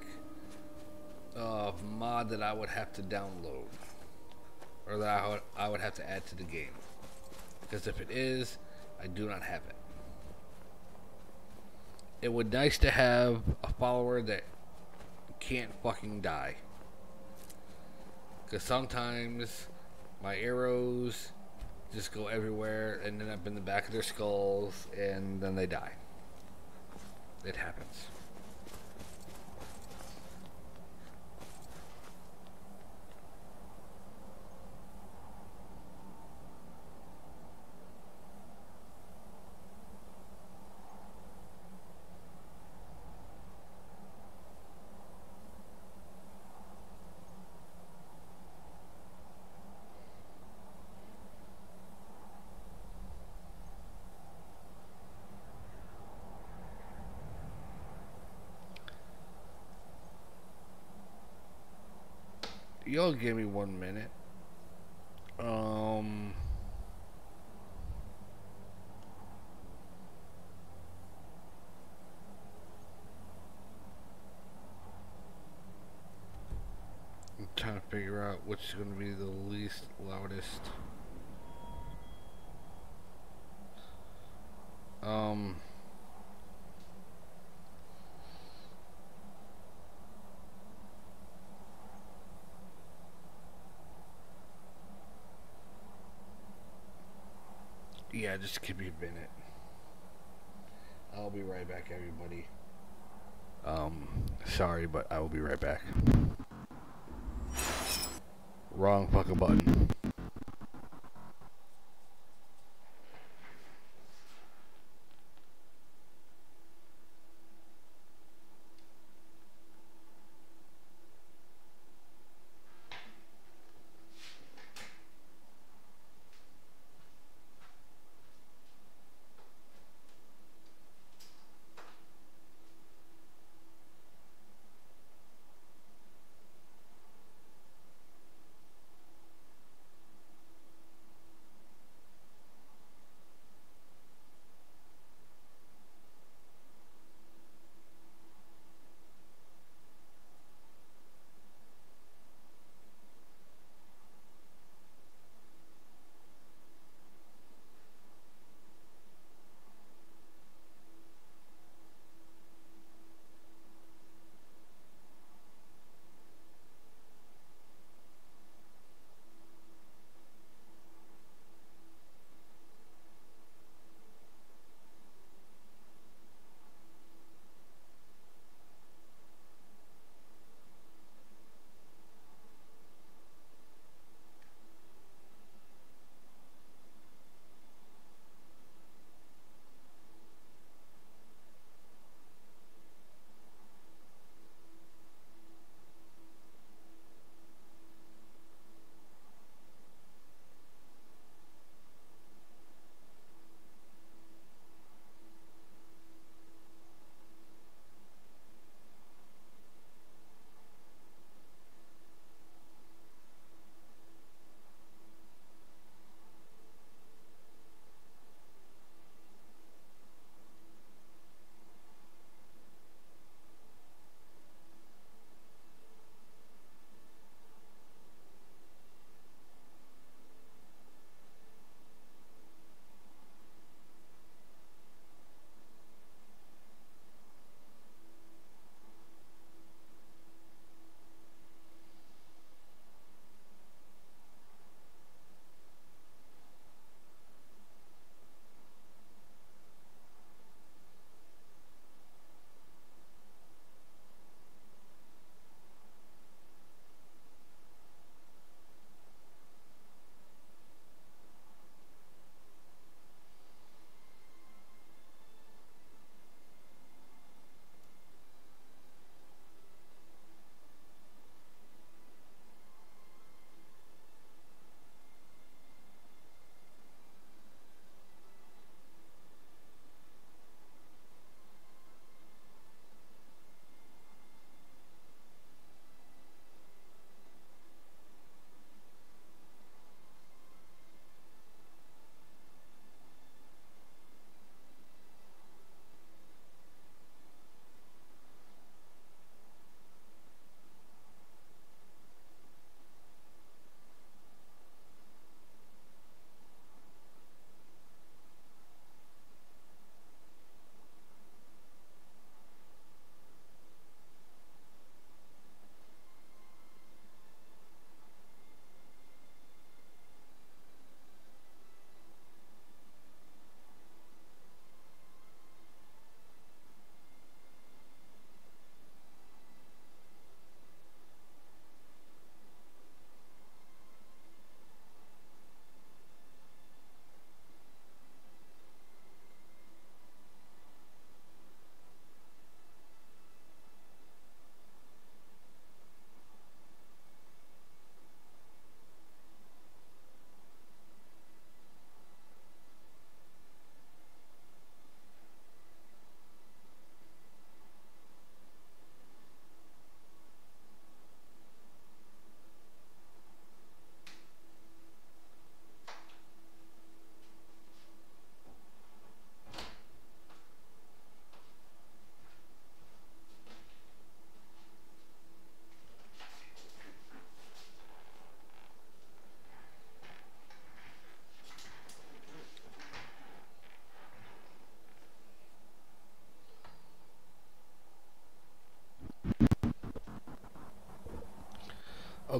mod that I would have to download? Or that I would have to add to the game? Because if it is, I do not have it. It would be nice to have a follower that can't fucking die. Because sometimes my arrows just go everywhere and end up in the back of their skulls and then they die. It happens. Y'all give me 1 minute. I'm trying to figure out which is going to be the least loudest. Yeah, just give me a minute. I'll be right back, everybody. Sorry, but I will be right back. Wrong fucking button.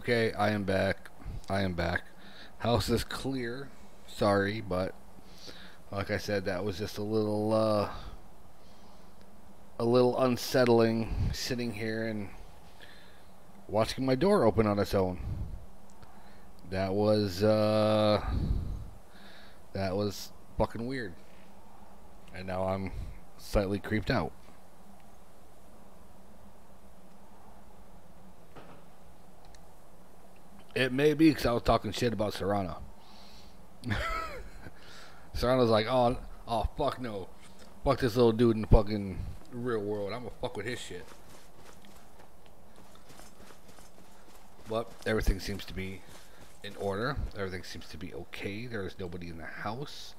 Okay, I am back. I am back. House is clear. Sorry, but like I said, that was just a little unsettling sitting here and watching my door open on its own. That was fucking weird. And now I'm slightly creeped out. It may be because I was talking shit about Serrano. Serrano's like, oh, fuck no. Fuck this little dude in the fucking real world. I'm gonna fuck with his shit. But everything seems to be in order. Everything seems to be okay. There's nobody in the house.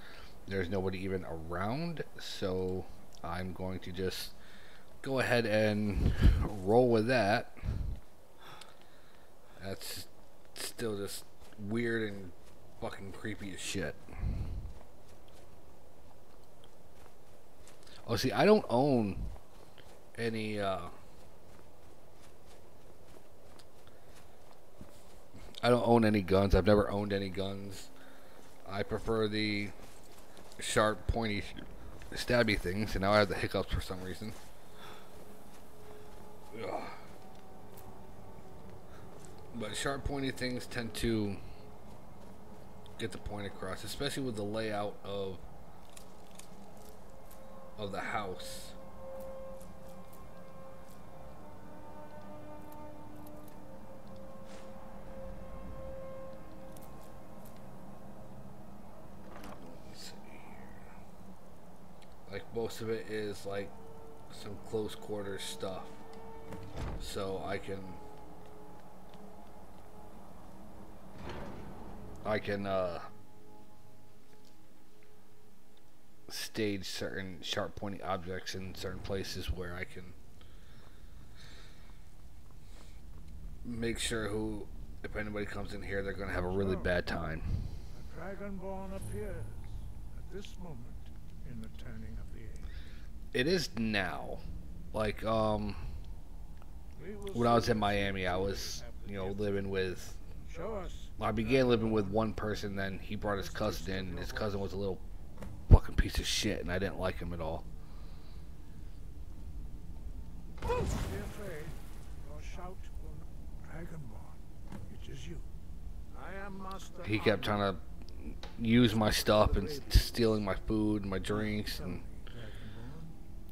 There's nobody even around. So I'm going to just go ahead and roll with that. That's still just weird and fucking creepy as shit. Oh, see, I don't own any, I don't own any guns. I've never owned any guns. I prefer the sharp, pointy, stabby things, and now I have the hiccups for some reason. Ugh. But sharp, pointy things tend to get the point across, especially with the layout of the house. Let's see here. Like most of it is like some close quarters stuff, so I can stage certain sharp pointy objects in certain places where I can make sure if anybody comes in here, they're gonna have a really bad time. A Dragonborn appears at this moment in the turning of the age. It is now. Like when I was in Miami, I was living with. I began living with one person, then he brought his cousin in, and his cousin was a little fucking piece of shit, and I didn't like him at all. Don't be afraid. Your shout will not. Dragonborn, it is you. I am Master. He kept trying to use my stuff and stealing my food and my drinks, and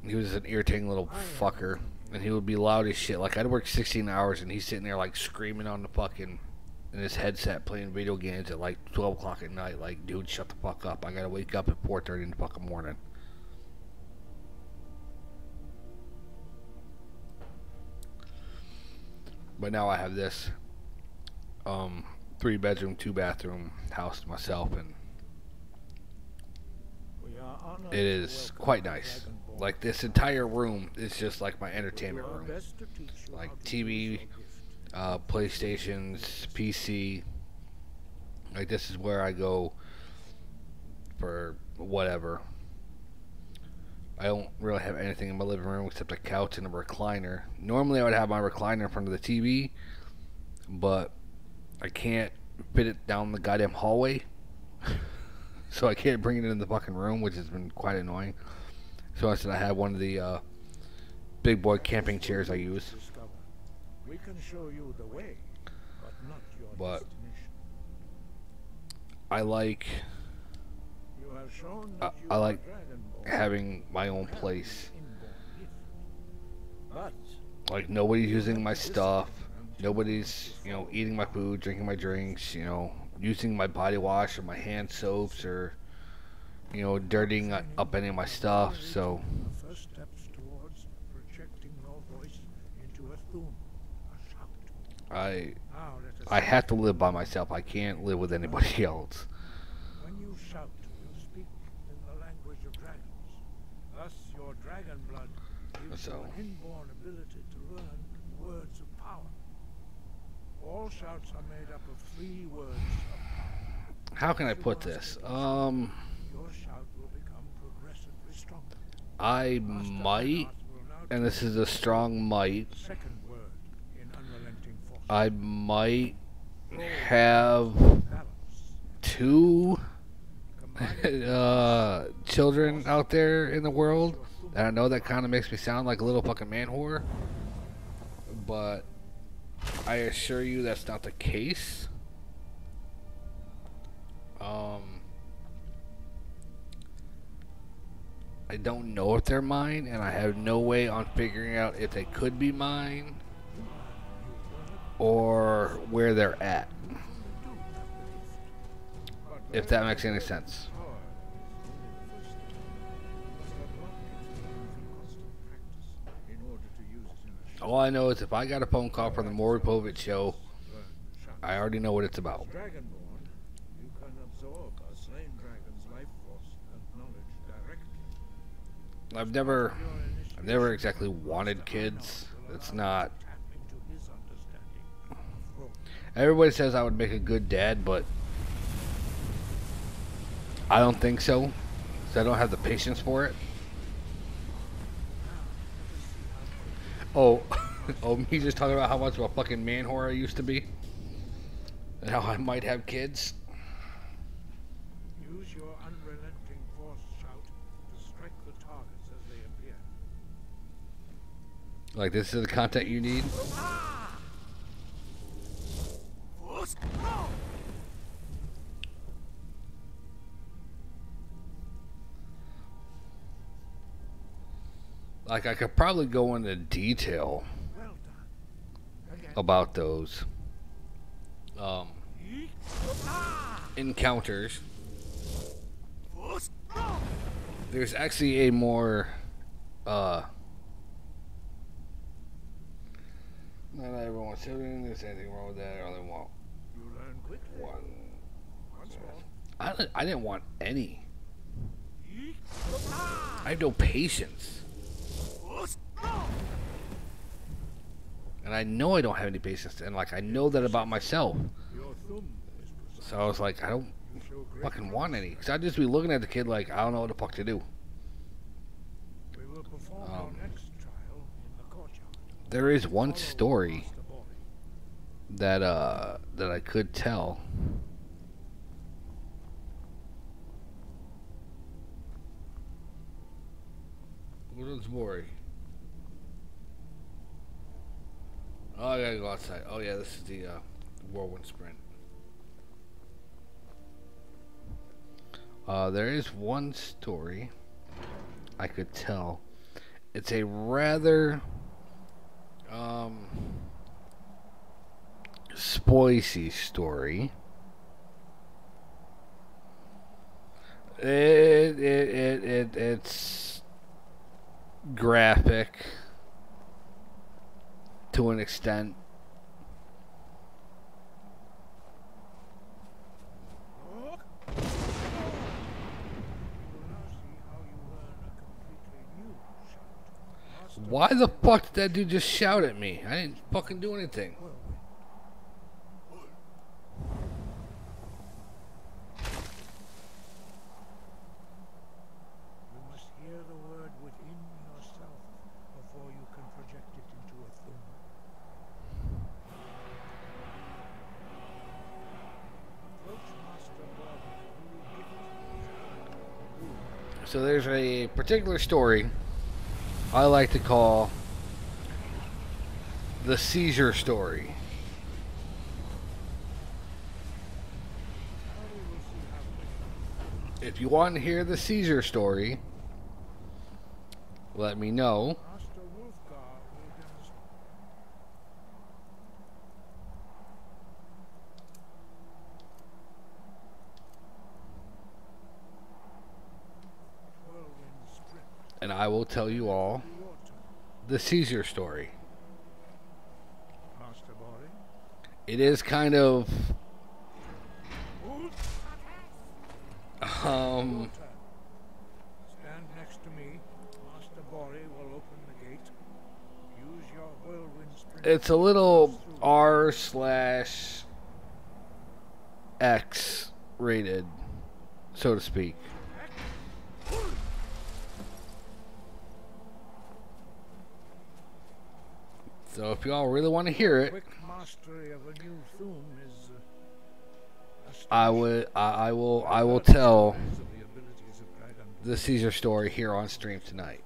he was an irritating little fucker. And he would be loud as shit. Like, I'd work 16 hours, and he's sitting there like screaming on the fucking in his headset playing video games at like 12 o'clock at night. Like, dude, shut the fuck up. I gotta wake up at 4:30 in the fucking morning. But now I have this 3-bedroom, 2-bathroom house to myself, and it is quite nice. Like, this entire room is just like my entertainment room. Like TV, PlayStations, PC. Like, this is where I go for whatever. I don't really have anything in my living room except a couch and a recliner. Normally I would have my recliner in front of the TV, but I can't fit it down the goddamn hallway. So I can't bring it in the fucking room, which has been quite annoying. So instead I have one of the big boy camping chairs I use. We can show you the way, but not your destination. I like You have shown that you I like Dragonborn. having my own place. But Like, nobody's using my stuff. Nobody's, eating my food, drinking my drinks, using my body wash or my hand soaps or, dirtying up any of my stuff. So the first steps towards projecting your voice into a thum, a shout. Now let us I have to live by myself. I can't live with anybody else. When you shout, you speak in the language of dragons. Thus, your dragon blood gives you So. an inborn ability to learn words of power. All shouts are made up of 3 words of power. How can I put this? Your shout will become progressively stronger. I Master might, Reinhardt will now and this is a strong might, take the second word in unrelenting force. I might have balance. two Combine children out there in the world. And I know that kind of makes me sound like a little fucking man whore, but I assure you that's not the case. I don't know if they're mine, and I have no way on figuring out if they could be mine or where they're at. If that makes any sense. All I know is if I got a phone call from the Maury Povich show, I already know what it's about. Dragonborn, you can absorb a slain dragon's life force and knowledge directly. I've never exactly wanted kids. It's not. Tap into his understanding of role. Everybody says I would make a good dad, but I don't think so. 'Cause I don't have the patience for it. Oh, oh, me just talking about how much of a fucking man whore I used to be, and how I might have kids. Use your unrelenting force shout to strike the targets as they appear. Like, this is the content you need. Like, I could probably go into detail Well done. Again. about those encounters. There's actually a more not everyone's children. There's anything wrong with that. I only want You learn quickly. one. Once more. I didn't want any. I have no patience. And I know I don't have any patience, and like I know that about myself. Your thumb is precise. So I was like, I don't You show great fucking want any, because I'd just be looking at the kid like I don't know what the fuck to do. We will perform your next trial in the courtyard. There is one Follow story Master Bori. that I could tell. What is Maury? Oh, I gotta go outside. Oh yeah, this is the whirlwind sprint. There is one story I could tell. It's a rather spicy story. It's graphic to an extent. Look. You will now see how you learn a completely new shout. Master Why the fuck did that dude just shout at me? I didn't fucking do anything. Whirlwind. You must hear the word within yourself before you can project it into a thumb. Approach Master Bori, who will gift you. So there's a particular story I like to call the seizure story. Now we will see how quickly If you want to hear the seizure story, let me know. Master Wolfgar will demonstrate. Whirlwind sprint. And I will tell you all Your turn, the seizure story. Master Bori. It is kind of Your um turn. Stand next to me. Master Bori will open the gate. Use your whirlwind sprint. it's a little R/X rated, so to speak. So if y'all really want to hear it, Quick mastery of a new thum is I will tell the Caesar story here on stream tonight.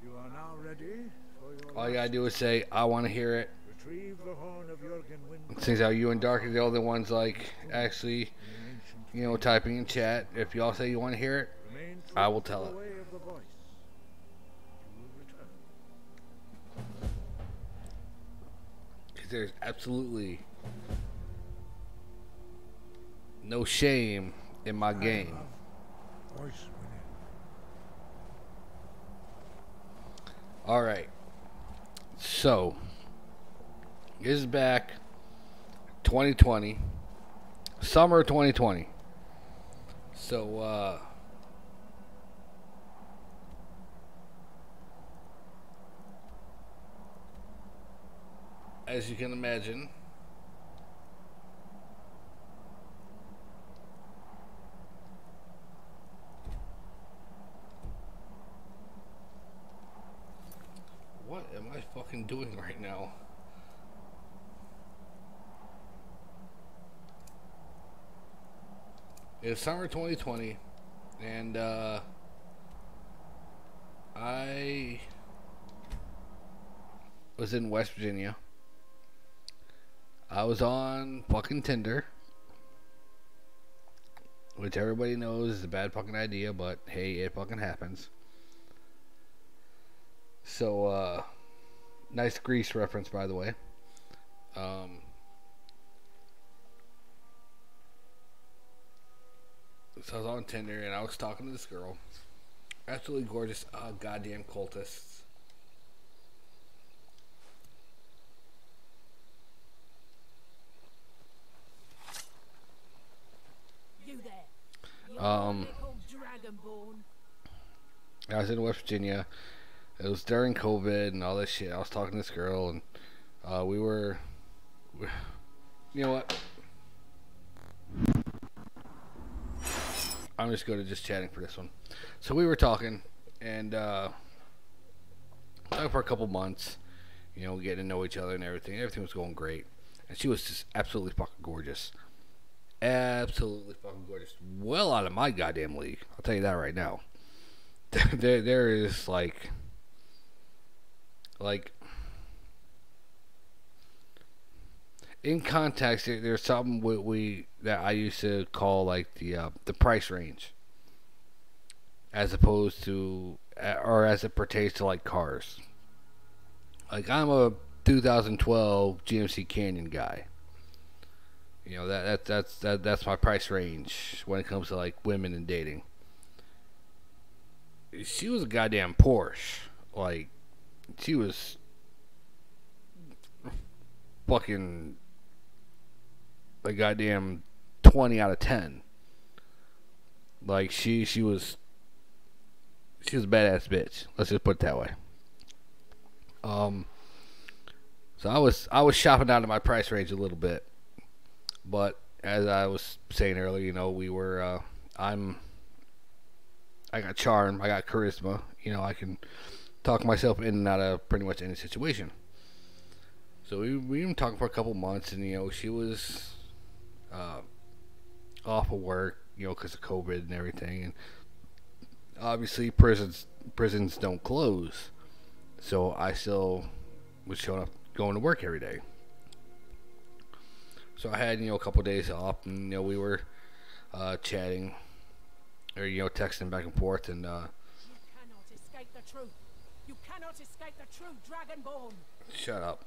You are now ready for your All you gotta do is say, I want to hear it. retrieve the horn of Jurgen Wind. Seems how you and Dark are the only ones like actually, typing in chat. If y'all say you want to hear it, Remain true I will to tell the it. way of the voice. You will return. Because there's absolutely no shame in my game. Voice within. All right. So, this is back 2020. Summer 2020. So, as you can imagine, what am I fucking doing right now? It's summer 2020, and I was in West Virginia. I was on fucking Tinder, which everybody knows is a bad fucking idea, but hey, it fucking happens. So, nice Grease reference, by the way. So I was on Tinder and I was talking to this girl. Absolutely gorgeous, goddamn cultists. You there? You're Um, called Dragonborn. I was in West Virginia. It was during COVID and all this shit. I was talking to this girl and you know what? I'm just going to just chatting for this one. So we were talking and talking for a couple months, getting to know each other and everything. Everything was going great. And she was just absolutely fucking gorgeous. Absolutely fucking gorgeous. Well out of my goddamn league. I'll tell you that right now. There is like in context, there's something that I used to call like the price range, as opposed to or as it pertains to like cars. Like I'm a 2012 GMC Canyon guy. That's my price range when it comes to like women and dating. She was a goddamn Porsche. Like she was fucking a goddamn 20 out of 10. Like she was a badass bitch. Let's just put it that way. So I was shopping down to my price range a little bit, but as I was saying earlier, we were I got charm, I got charisma. I can talk myself in and out of pretty much any situation. So we been talking for a couple months, and she was off of work, because of COVID and everything, and obviously prisons don't close, so I still was showing up, going to work every day. So I had a couple days off, and we were chatting or texting back and forth, and You cannot escape the truth. You cannot escape the truth, Dragonborn. shut up.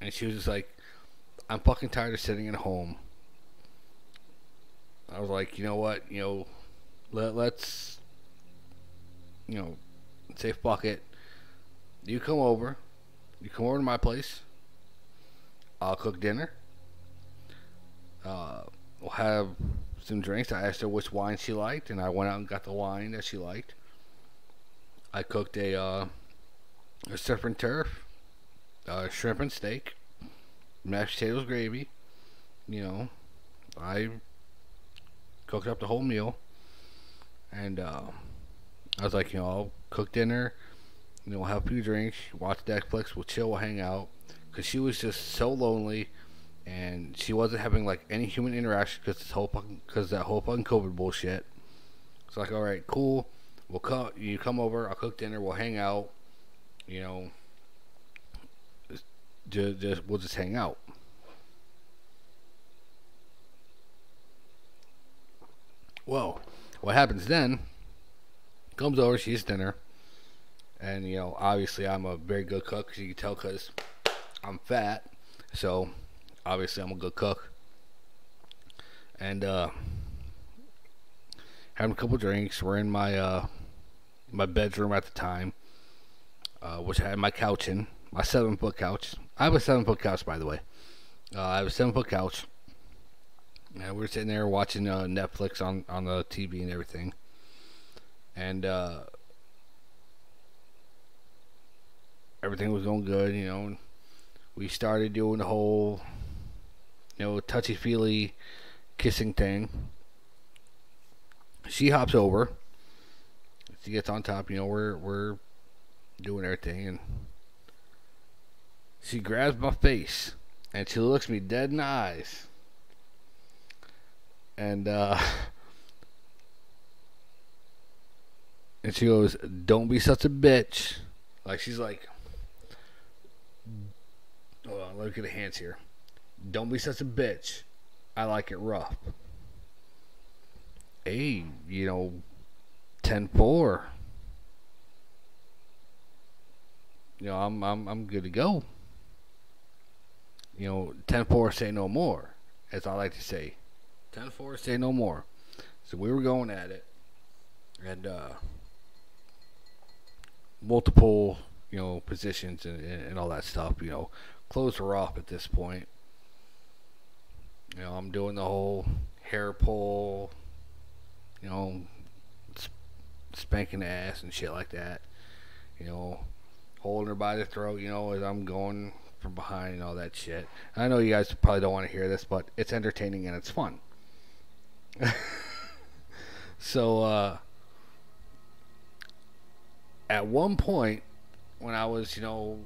And she was just like, I'm fucking tired of sitting at home. I was like, you know what, let's say fuck it. You come over to my place. I'll cook dinner. We'll have some drinks. I asked her which wine she liked, and I went out and got the wine that she liked. I cooked a surf and turf, shrimp and steak, mashed potatoes, gravy. I cooked up the whole meal, and I was like, I'll cook dinner. You know, we'll have a few drinks, watch Netflix, we'll chill, we'll hang out. Because she was just so lonely, and she wasn't having like any human interaction because that whole fucking COVID bullshit. It's like, all right, cool. You come over, I'll cook dinner, we'll hang out. You know, we'll just hang out. Well, what happens then? Comes over, she eats dinner, and you know, obviously I'm a very good cook. You can tell because I'm fat, so obviously I'm a good cook. And having a couple drinks. We're in my my bedroom at the time, which I had my couch in, my 7-foot couch. I have a 7-foot couch, by the way. I have a 7-foot couch. And we're sitting there watching Netflix on the TV and everything. And everything was going good, you know. We started doing the whole, you know, touchy-feely kissing thing. She hops over. She gets on top, you know, we're doing everything, and she grabs my face, and she looks me dead in the eyes. And she goes, "Don't be such a bitch." Like, she's like, hold on, let me get the hands here. "Don't be such a bitch. I like it rough." Hey, you know, 10-4. You know, I'm good to go. You know, 10-4, say no more, as I like to say. 10-4, say no more. So we were going at it, and multiple, you know, positions and all that stuff. You know, clothes were off at this point. You know, I'm doing the whole hair pull, you know, spanking the ass and shit like that. You know, holding her by the throat, you know, as I'm going from behind and all that shit. And I know you guys probably don't want to hear this, but it's entertaining and it's fun. So, at one point, when I was, you know,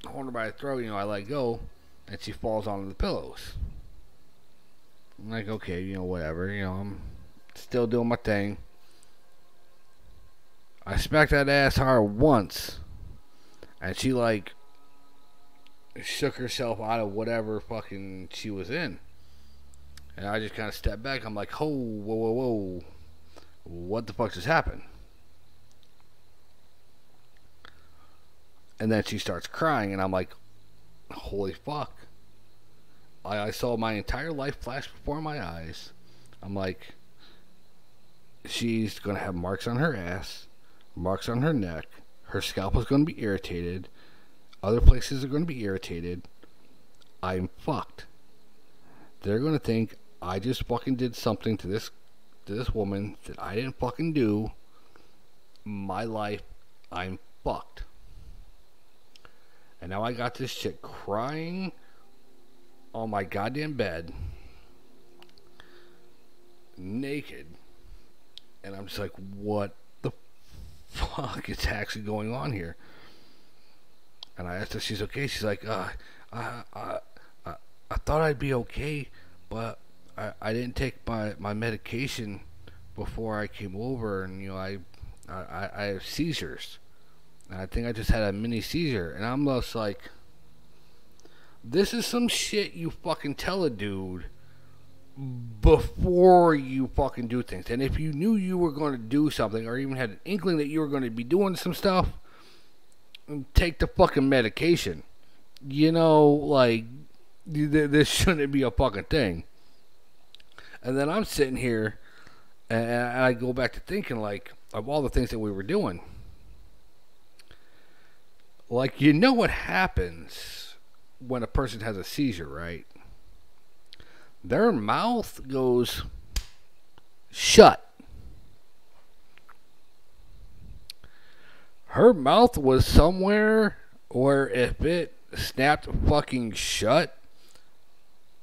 holding her by the throat, you know, I let go, and she falls onto the pillows. I'm like, okay, you know, whatever, you know, I'm still doing my thing. I smacked that ass hard once, and she, like, shook herself out of whatever fucking she was in. And I just kind of stepped back. I'm like, oh, whoa, whoa, whoa. What the fuck just happened? And then she starts crying, and I'm like, holy fuck. I saw my entire life flash before my eyes. I'm like, she's going to have marks on her ass, marks on her neck. Her scalp is going to be irritated. Other places are going to be irritated. I'm fucked. They're going to think I just fucking did something to this woman that I didn't fucking do. My life, I'm fucked. And now I got this chick crying on my goddamn bed, naked, and I'm just like, what the fuck is actually going on here? And I asked her if she's okay. She's like, I thought I'd be okay, but I didn't take my medication before I came over, and you know, I have seizures, and I think I just had a mini seizure. And I'm just like, this is some shit you fucking tell a dude before you fucking do things. And if you knew you were going to do something, or even had an inkling that you were going to be doing some stuff, take the fucking medication. You know, like, this shouldn't be a fucking thing. And then I'm sitting here, and I go back to thinking, like, of all the things that we were doing. Like, you know what happens when a person has a seizure, right? Their mouth goes shut. Her mouth was somewhere where if it snapped fucking shut,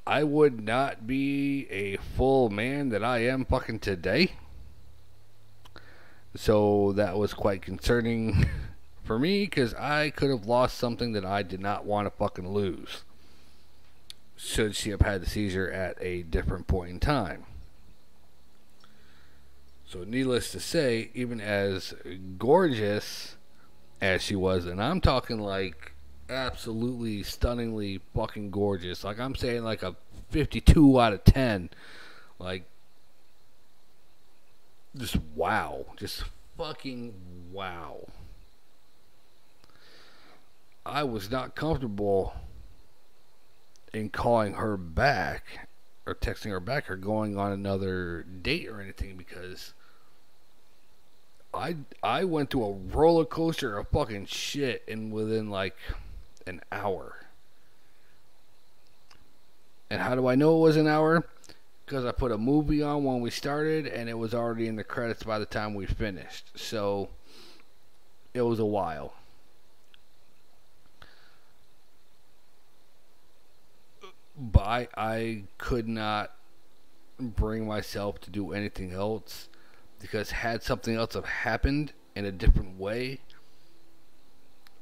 I would not be a full man that I am fucking today. So that was quite concerning for me because I could have lost something that I did not want to fucking lose should she have had the seizure at a different point in time. So needless to say, even as gorgeous as she was, and I'm talking like absolutely stunningly fucking gorgeous, like I'm saying like a 52 out of 10, like just wow, just fucking wow. I was not comfortable in calling her back or texting her back or going on another date or anything because I went through a roller coaster of fucking shit in within like an hour. And how do I know it was an hour? Because I put a movie on when we started and it was already in the credits by the time we finished. So it was a while. But I could not bring myself to do anything else because had something else have happened in a different way,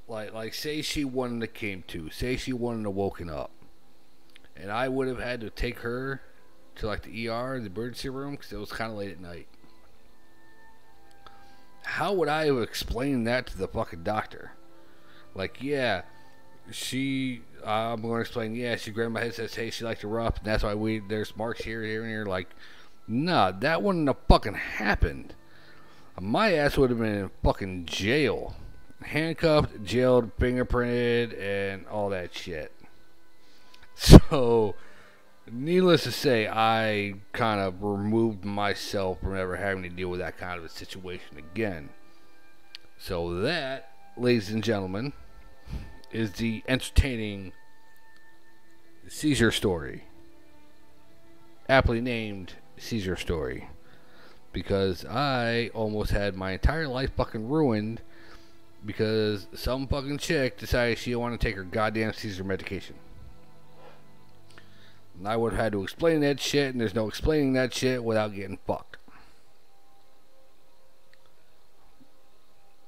like say she wouldn't have came to, say she wouldn't have woken up, and I would have had to take her to like the ER, the emergency room, because it was kind of late at night. How would I have explained that to the fucking doctor? Like, yeah, I'm going to explain, yeah, she grabbed my head and says, hey, she liked to rough, and that's why there's marks here, here, and here. Like, nah, that wouldn't have fucking happened. My ass would have been in fucking jail. Handcuffed, jailed, fingerprinted, and all that shit. So, needless to say, I kind of removed myself from ever having to deal with that kind of a situation again. So that, ladies and gentlemen, is the entertaining seizure story. Aptly named Seizure Story. Because I almost had my entire life fucking ruined because some fucking chick decided she didn't want to take her goddamn seizure medication. And I would have had to explain that shit, and there's no explaining that shit without getting fucked.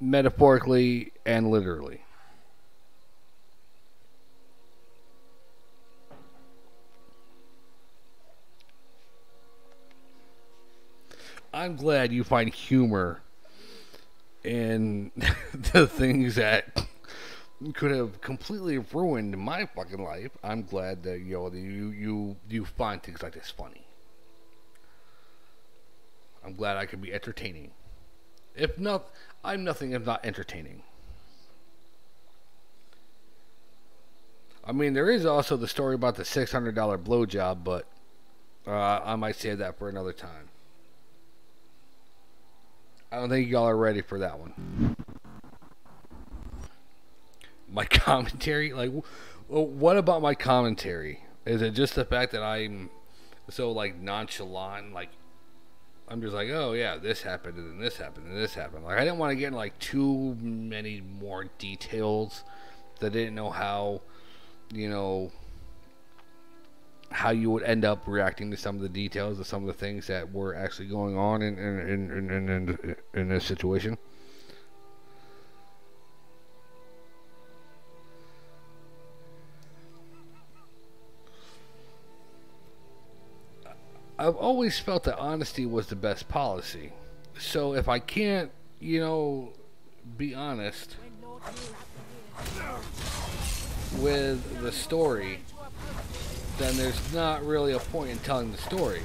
Metaphorically and literally. I'm glad you find humor in the things that could have completely ruined my fucking life. I'm glad that you find things like this funny. I'm glad I could be entertaining. If not, I'm nothing if not entertaining. I mean, there is also the story about the $600 blowjob, but I might save that for another time. I don't think y'all are ready for that one. My commentary? Like, what about my commentary? Is it just the fact that I'm so, like, nonchalant? Like, I'm just like, oh, yeah, this happened, and then this happened, and this happened. Like, I didn't want to get into, like, too many more details that I didn't know how, how you would end up reacting to some of the details of some of the things that were actually going on in this situation. I've always felt that honesty was the best policy. So if I can't, be honest with the story, then there's not really a point in telling the story.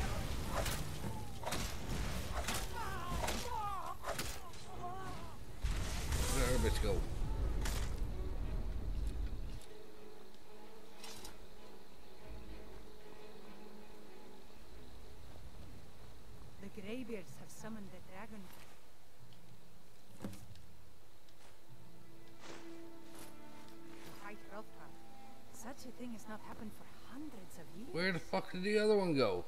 Let's go. The Greybeards have summoned the dragon. To fight Hrothgar. Such a thing has not happened for hundreds of years. Where the fuck did the other one go?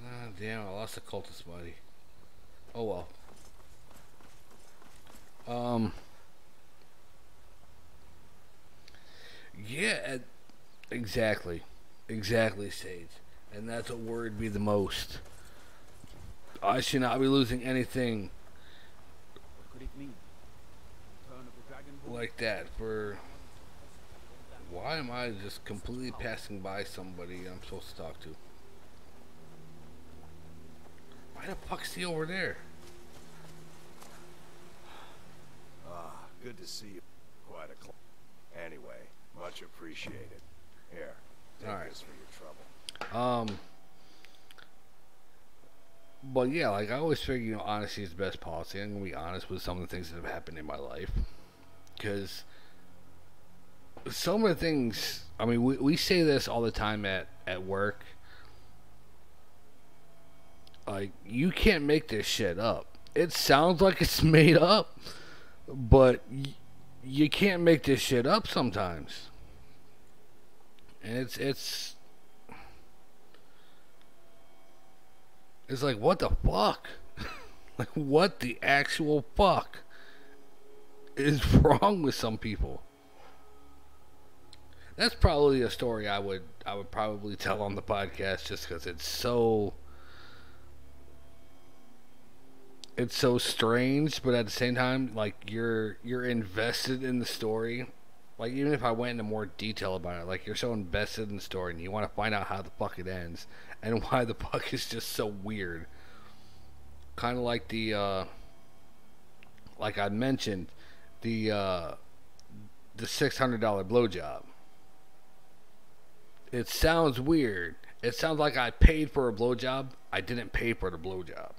Ah, damn, I lost the cultist body. Oh well. Yeah, exactly. Exactly, Sage. And that's what worried me the most. I should not be losing anything What could it mean? Turn of the dragon like that for... Why am I just completely passing by somebody I'm supposed to talk to? Why the fuck's he over there? Ah, good to see you. Quite a anyway, much appreciated. Here, take Alright. this for your trouble. But yeah, like I always figure, you know, honesty is the best policy. I'm gonna be honest with some of the things that have happened in my life, because some of the things, I mean, we say this all the time at work. Like, you can't make this shit up. It sounds like it's made up, but you can't make this shit up sometimes. And it's like, what the fuck? Like, what the actual fuck is wrong with some people? That's probably a story I would probably tell on the podcast, just because it's so strange, but at the same time, like, you're invested in the story. Like, even if I went into more detail about it, like, you're so invested in the story and you want to find out how the fuck it ends and why the fuck is just so weird. Kind of like the like I mentioned, the $600 blowjob. It sounds weird. It sounds like I paid for a blowjob. I didn't pay for the blowjob.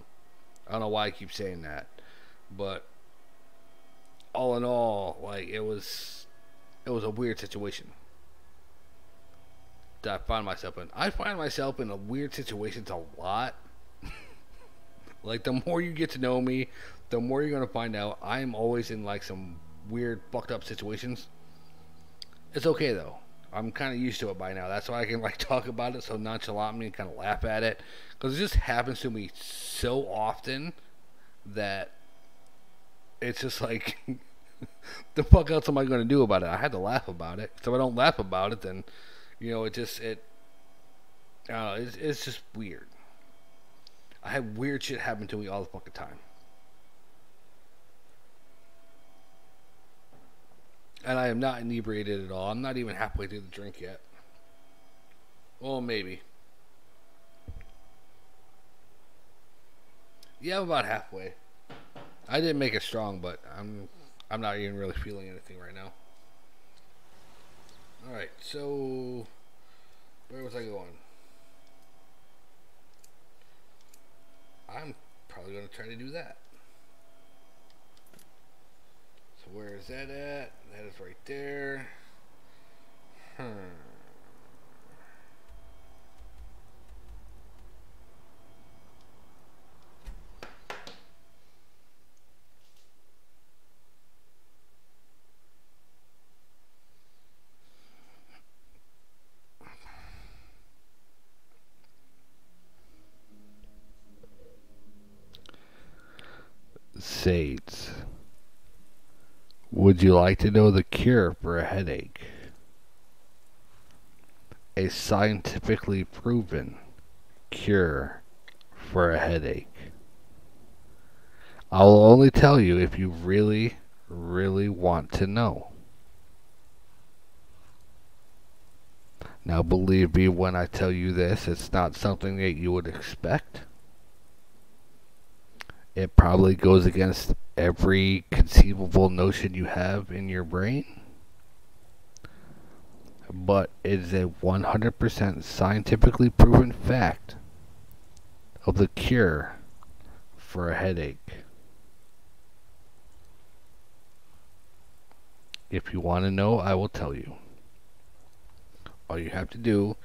I don't know why I keep saying that, but all in all, like, it was a weird situation that I find myself in. I find myself in a weird situations a lot. Like, the more you get to know me, the more you're gonna find out I'm always in, like, some weird fucked up situations. It's okay though. I'm kind of used to it by now. That's why I can, like, talk about it so nonchalantly and kind of laugh at it, because it just happens to me so often that it's just like, the fuck else am I going to do about it? I had to laugh about it. So if I don't laugh about it, then, you know, it's just weird. I have weird shit happen to me all the fucking time. And I am not inebriated at all. I'm not even halfway through the drink yet. Well, maybe. Yeah, I'm about halfway. I didn't make it strong, but I'm not even really feeling anything right now. Alright, so where was I going? I'm probably going to try to do that. So where is that at? That is right there. Sades. Would you like to know the cure for a headache? A scientifically proven cure for a headache. I will only tell you if you really, really want to know. Now, believe me when I tell you this, it's not something that you would expect. It probably goes against every conceivable notion you have in your brain. But it is a 100% scientifically proven fact of the cure for a headache. If you want to know, I will tell you. All you have to do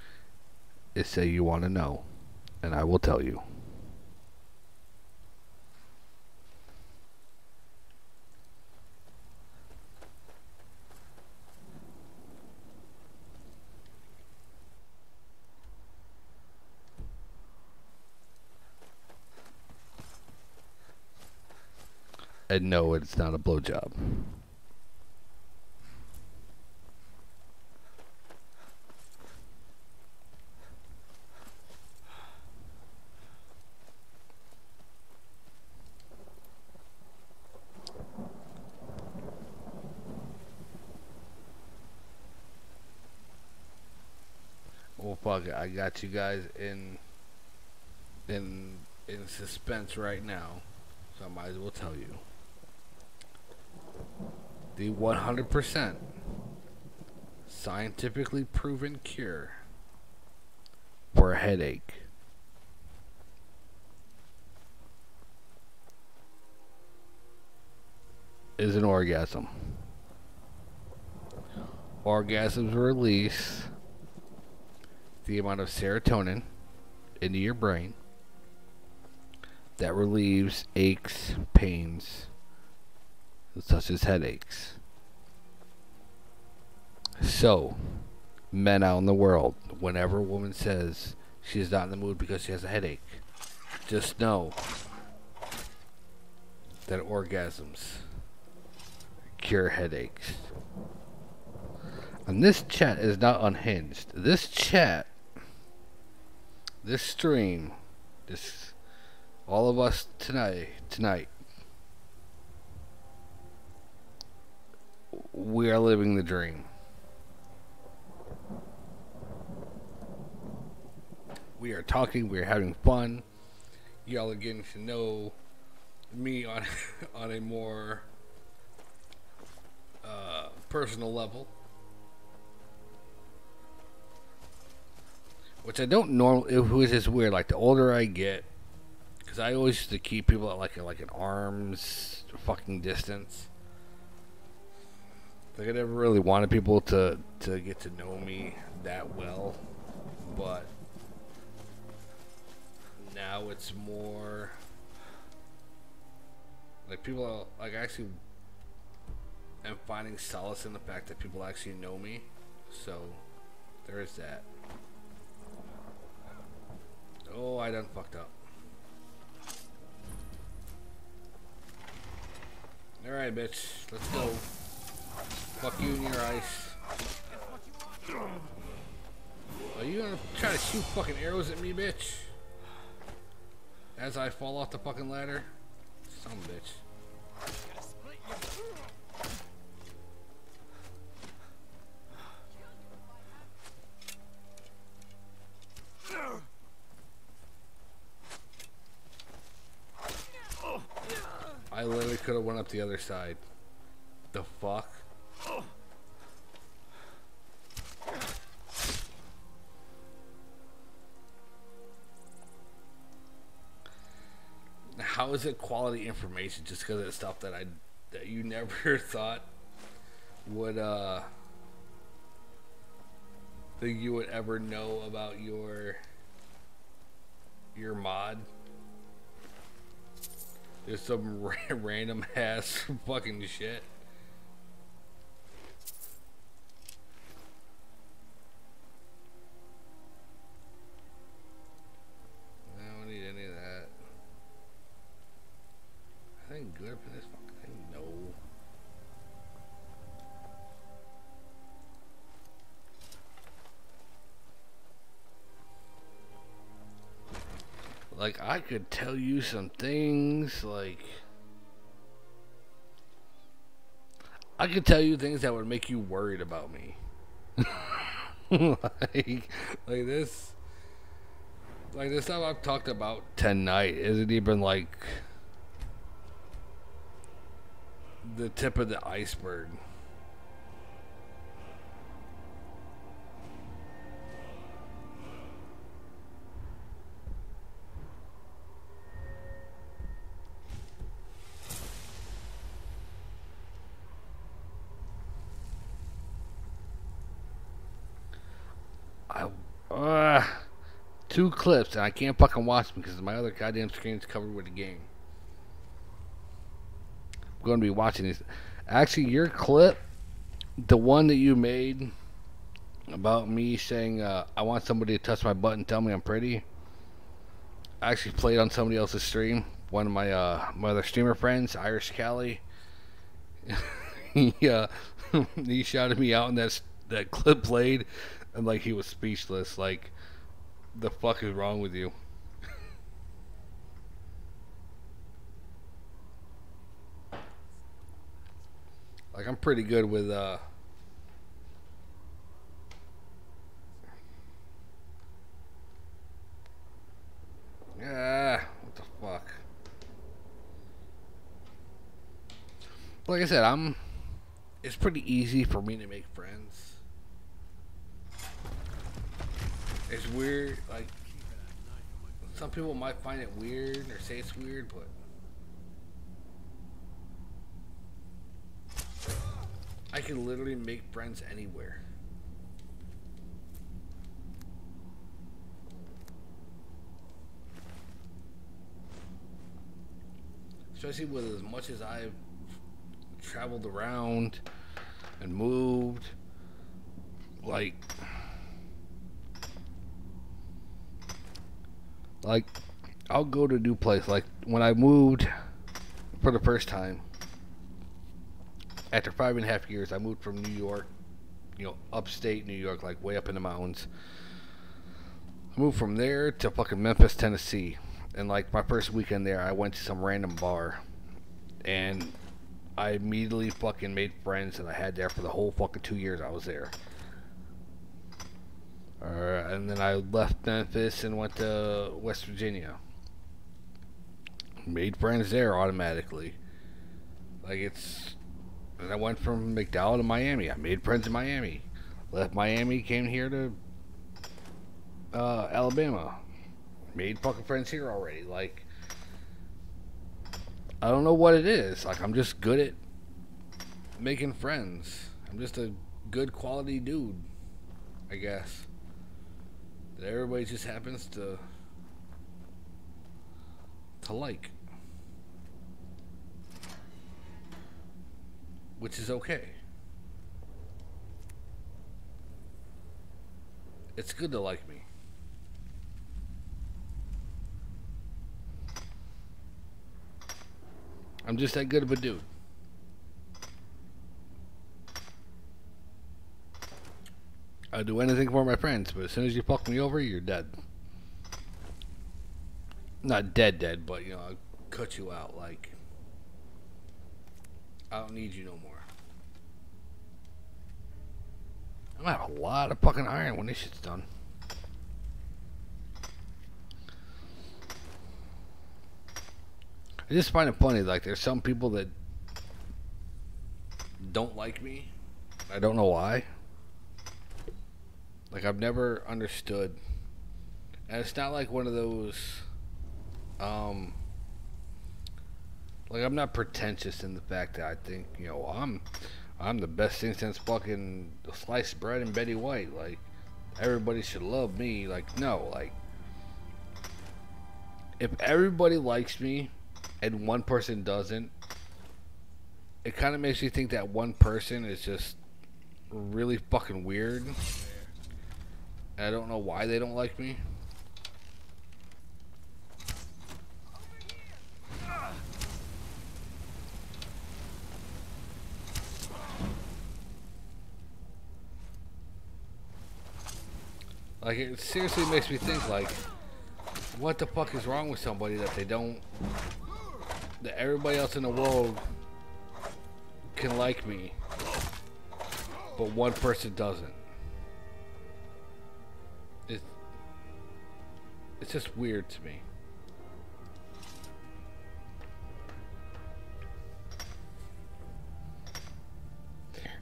is say you want to know, and I will tell you. And no, it's not a blowjob. fuck it. I got you guys in suspense right now, so I might as well tell you. The 100% scientifically proven cure for a headache is an orgasm. Orgasms release the amount of serotonin into your brain that relieves aches, pains, such as headaches. So, men out in the world, whenever a woman says she's not in the mood because she has a headache, just know that orgasms cure headaches. And this chat is not unhinged. This chat, this stream, this all of us tonight, we are living the dream. We are talking, we are having fun. Y'all are getting to know me on on a more personal level, which I don't normally. Which is weird. Like the older I get, because I always used to keep people at like an arm's fucking distance. Like I never really wanted people to get to know me that well, but now it's more like people are, like actually am finding solace in the fact that people actually know me. So there is that. Oh, I done fucked up. Alright, bitch. Let's go. Fuck you in your ice. Are you gonna try to shoot fucking arrows at me, bitch? As I fall off the fucking ladder? Son of a bitch. I literally could have went up the other side. The fuck? How is it quality information just because it's stuff that you never thought would that you would ever know about your mod? There's some random ass fucking shit. I don't need any of that. I ain't good for this fucking thing. No. Like, I could tell you some things, like... I could tell you things that would make you worried about me. like this... Like, the stuff I've talked about tonight isn't even, like... the tip of the iceberg. Two clips, and I can't fucking watch them because my other goddamn screen's covered with the game. I'm going to be watching these. Actually, your clip, the one that you made about me saying I want somebody to touch my butt and tell me I'm pretty, I actually played on somebody else's stream. One of my my other streamer friends, Irish Callie. he shouted me out, and that clip played, and like he was speechless. Like, the fuck is wrong with you? Like, I'm pretty good with like I said, it's pretty easy for me to make friends. It's weird, like, some people might find it weird or say it's weird, but I can literally make friends anywhere. Especially with as much as I've traveled around and moved, like I'll go to a new place. Like when I moved for the first time, after 5.5 years, I moved from New York, upstate New York, like way up in the mountains. I moved from there to fucking Memphis, Tennessee. And like my first weekend there, I went to some random bar. And I immediately fucking made friends that I had there for the whole fucking 2 years I was there. And then I left Memphis and went to West Virginia. Made friends there automatically. And I went from McDowell to Miami. I made friends in Miami. Left Miami, came here to Alabama. Made fucking friends here already. Like, I don't know what it is. Like, I'm just good at making friends. I'm just a good quality dude, I guess. That everybody just happens to like. Which is okay. It's good to like me. I'm just that good of a dude. I'll do anything for my friends, but as soon as you fuck me over, you're dead. Not dead, but I'll cut you out. Like, I don't need you no more. I'm out a lot of fucking iron when this shit's done. I just find it funny, like, there's some people that don't like me. I don't know why. Like, I've never understood. And it's not like one of those, like, I'm not pretentious in the fact that I think, I'm the best thing since fucking sliced bread and Betty White. Like, everybody should love me. Like, no, like, if everybody likes me and one person doesn't, it kind of makes me think that one person is just really fucking weird. And I don't know why they don't like me. Like, it seriously makes me think, like, what the fuck is wrong with somebody that that everybody else in the world can like me, but one person doesn't. It's just weird to me.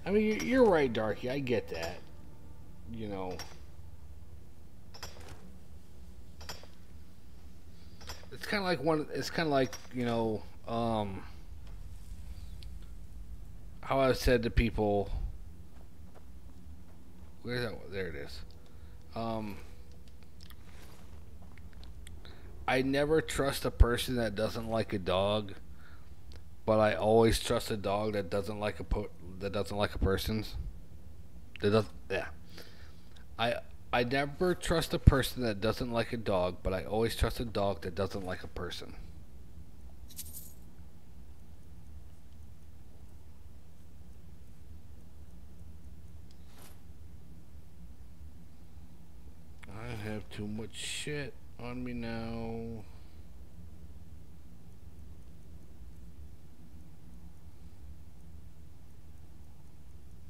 I mean, you're right, Darky. I get that. It's kind of like how I've said to people. Where's that? There it is. I never trust a person that doesn't like a dog, but I always trust a dog that doesn't like a person's. Yeah. I never trust a person that doesn't like a dog, but I always trust a dog that doesn't like a person. I have too much shit on me now.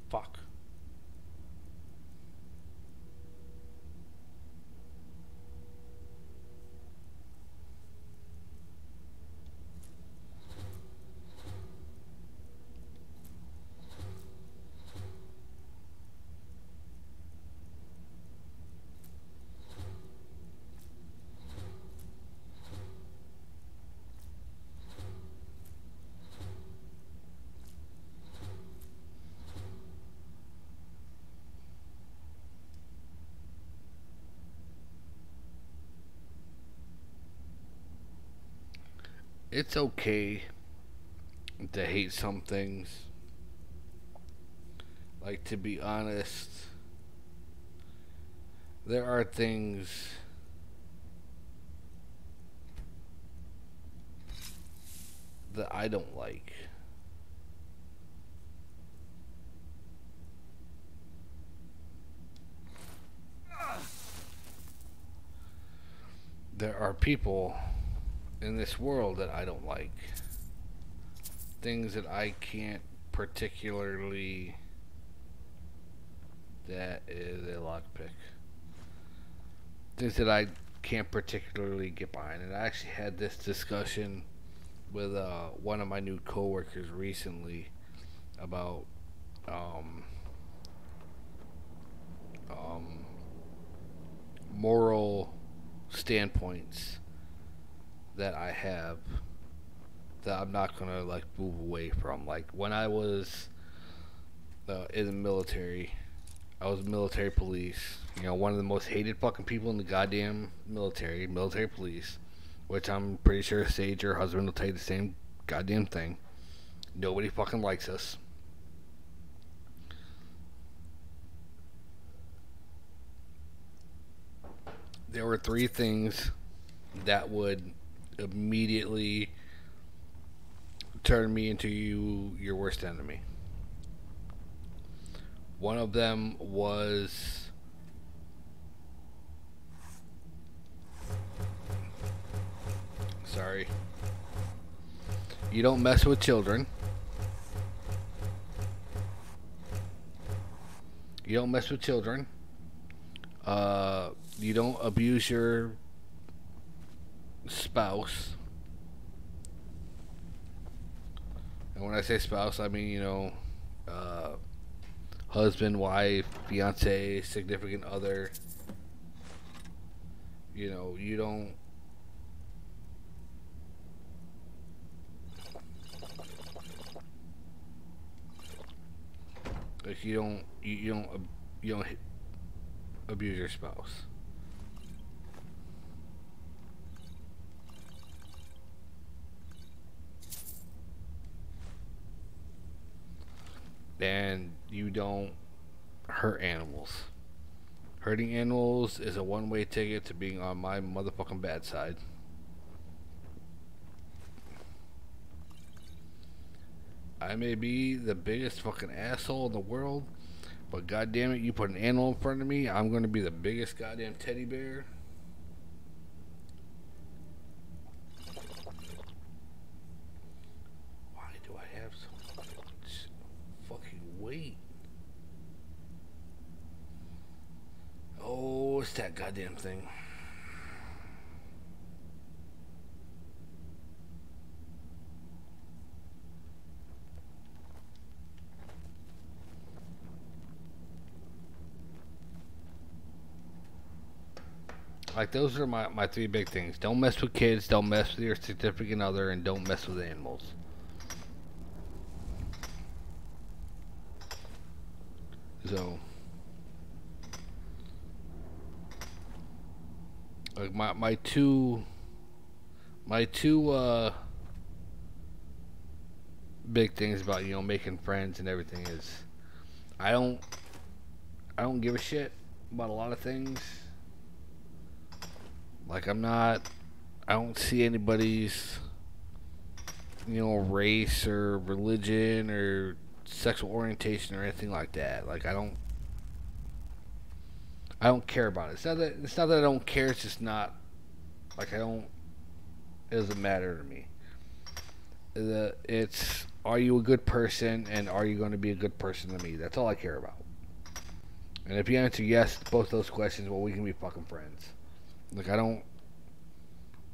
Fuck. it's okay to hate some things. Like, to be honest, there are things that I don't like. There are people in this world that I don't like. Things that I can't particularly. That is a lockpick. Things that I can't particularly get behind. And I actually had this discussion with one of my new coworkers recently about moral standpoints that I have that I'm not gonna like move away from. Like, when I was in the military, I was military police. You know, one of the most hated fucking people in the goddamn military police. Which I'm pretty sure Sage, her husband, will tell you the same goddamn thing. Nobody fucking likes us. There were 3 things that would immediately turn me into your worst enemy. One of them was you don't mess with children. You don't mess with children. You don't abuse your spouse. And when I say spouse, I mean, husband, wife, fiance, significant other. You don't. Like, you don't abuse your spouse. And you don't hurt animals. Hurting animals is a one-way ticket to being on my motherfucking bad side. I may be the biggest fucking asshole in the world, but goddamn it, you put an animal in front of me, I'm gonna be the biggest goddamn teddy bear. Why do I have so much fucking weight? Oh, it's that goddamn thing. Like, those are my 3 big things. Don't mess with kids, don't mess with your significant other, and don't mess with animals. So, like, my two big things about, making friends and everything is I don't give a shit about a lot of things. Like, I don't see anybody's, race or religion or sexual orientation or anything like that. Like, I don't care about it. It's not that I don't care, it's just not, like, it doesn't matter to me. It's, are you a good person, and are you going to be a good person to me? That's all I care about. And if you answer yes to both those questions, well, we can be fucking friends. Like, I'm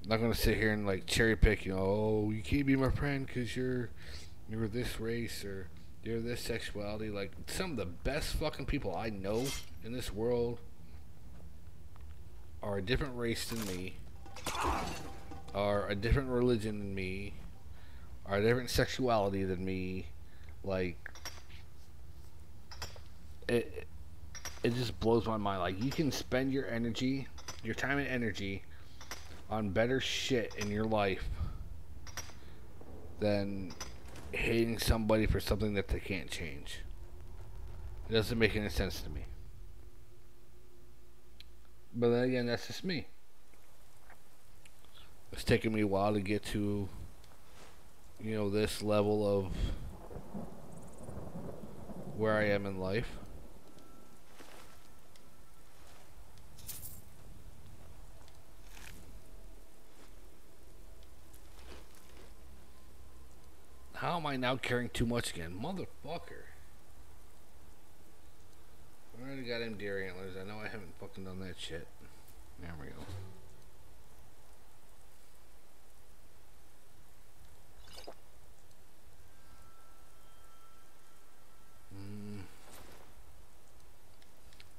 not gonna sit here and like cherry pick, oh, you can't be my friend because you're this race or you're this sexuality. Like, some of the best fucking people I know in this world are a different race than me, are a different religion than me, are a different sexuality than me. Like, it just blows my mind. Like, you can spend your time and energy on better shit in your life than hating somebody for something that they can't change. It doesn't make any sense to me. But then again, that's just me. It's taken me a while to get to, you know, this level of where I am in life. How am I now caring too much again? Motherfucker. I already got him deer antlers. I know I haven't fucking done that shit. There we go.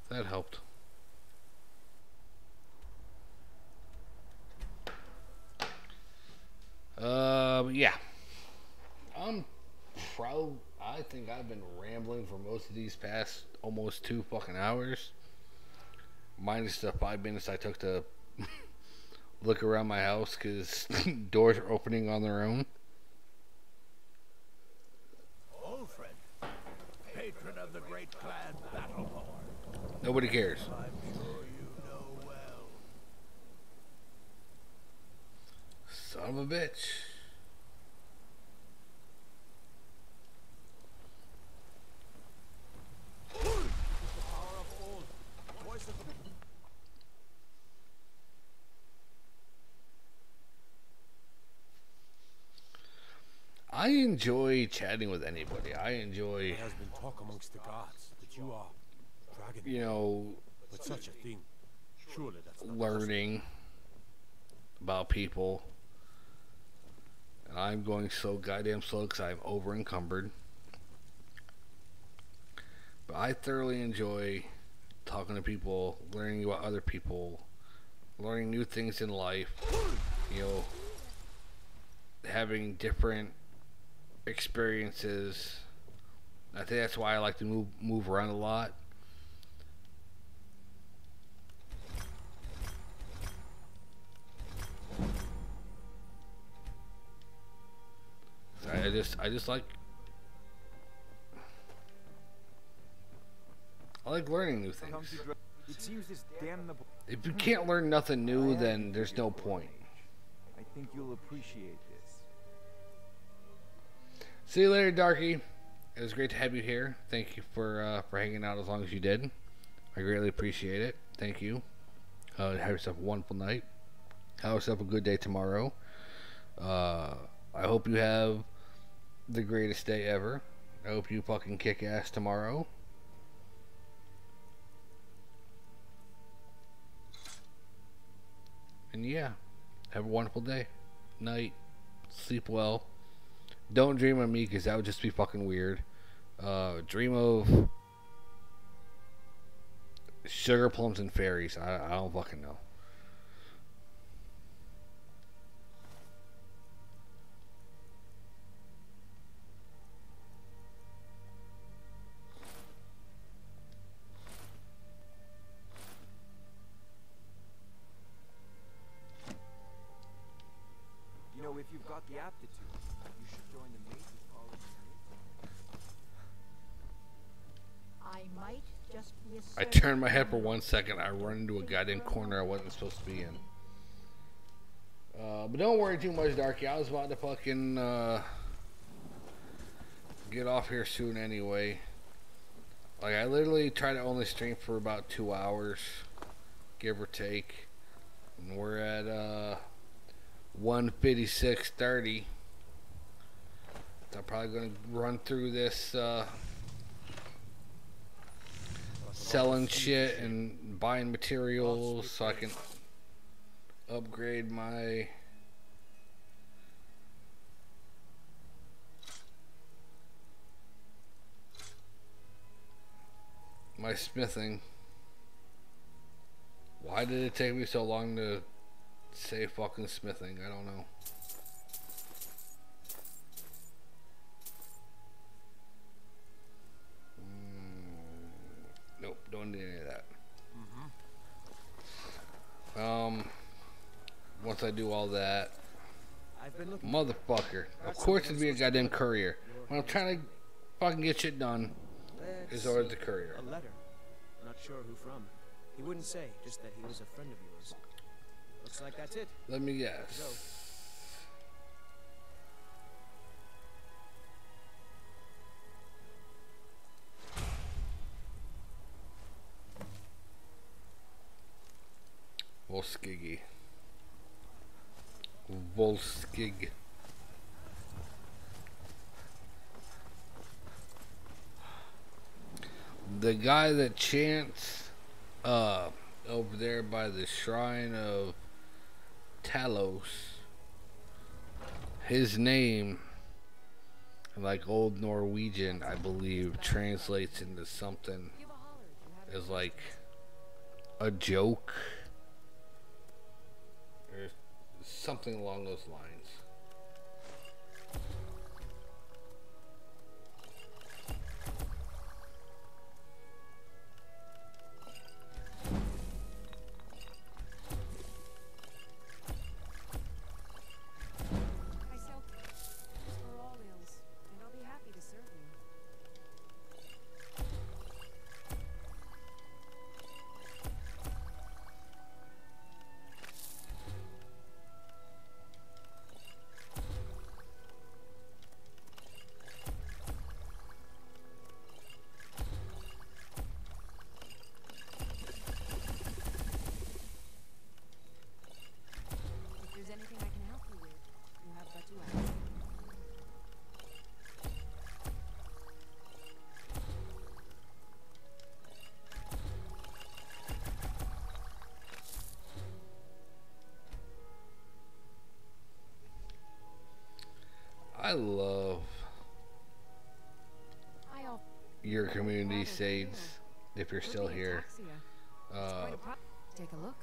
That helped. Yeah. I think I've been rambling for most of these past almost 2 fucking hours. Minus the 5 minutes I took to look around my house because doors are opening on their own. Old friend, patron of the great clan Battleborn. Nobody cares. I'm sure you know well. Son of a bitch. I enjoy chatting with anybody. I enjoy, There has been talk amongst the gods that you are dragon. you know, But such a thing, surely that's not learning about people. And I'm going so goddamn slow because I'm over encumbered. But I thoroughly enjoy talking to people, learning about other people, learning new things in life, you know, having different experiences. I think that's why I like to move around a lot. I just like learning new things. It seems this damnable. If you can't learn nothing new, then there's no point. I think you'll appreciate this. See you later, Darky. It was great to have you here. Thank you for hanging out as long as you did. I greatly appreciate it. Thank you. Have yourself a wonderful night. Have yourself a good day tomorrow. I hope you have the greatest day ever. I hope you fucking kick ass tomorrow. And yeah, have a wonderful day. Night. Sleep well. Don't dream of me because that would just be fucking weird. Dream of sugar plums and fairies. I don't fucking know. You know, if you've got the aptitude, you should join the Mages College. I might just be a I turned my head for 1 second. I run into a goddamn corner I wasn't supposed to be in. But don't worry too much, Darky. I was about to fucking get off here soon anyway. Like, I literally try to only stream for about 2 hours, give or take. And we're at 1:56:30. I'm probably going to run through this selling shit and buying materials so I can upgrade my smithing. Why did it take me so long to say fucking smithing? I don't know. Nope, don't need any of that. Once I do all that, I've been looking. Motherfucker. Of course it'd be a goddamn courier. When I'm trying to fucking get shit done, Let's is always the courier. A letter. Not sure who from. He wouldn't say, just that he was a friend of yours. Looks like that's it. Let me guess. Volskigi. Volskig. The guy that chants over there by the shrine of Talos, his name, like old Norwegian, I believe, translates into something as like a joke or something along those lines. I sell for all ills, and I'll be happy to serve you. If there's anything I can help you with, you have but to ask. I love I offer your community, Sades, if you're still here. Take a look.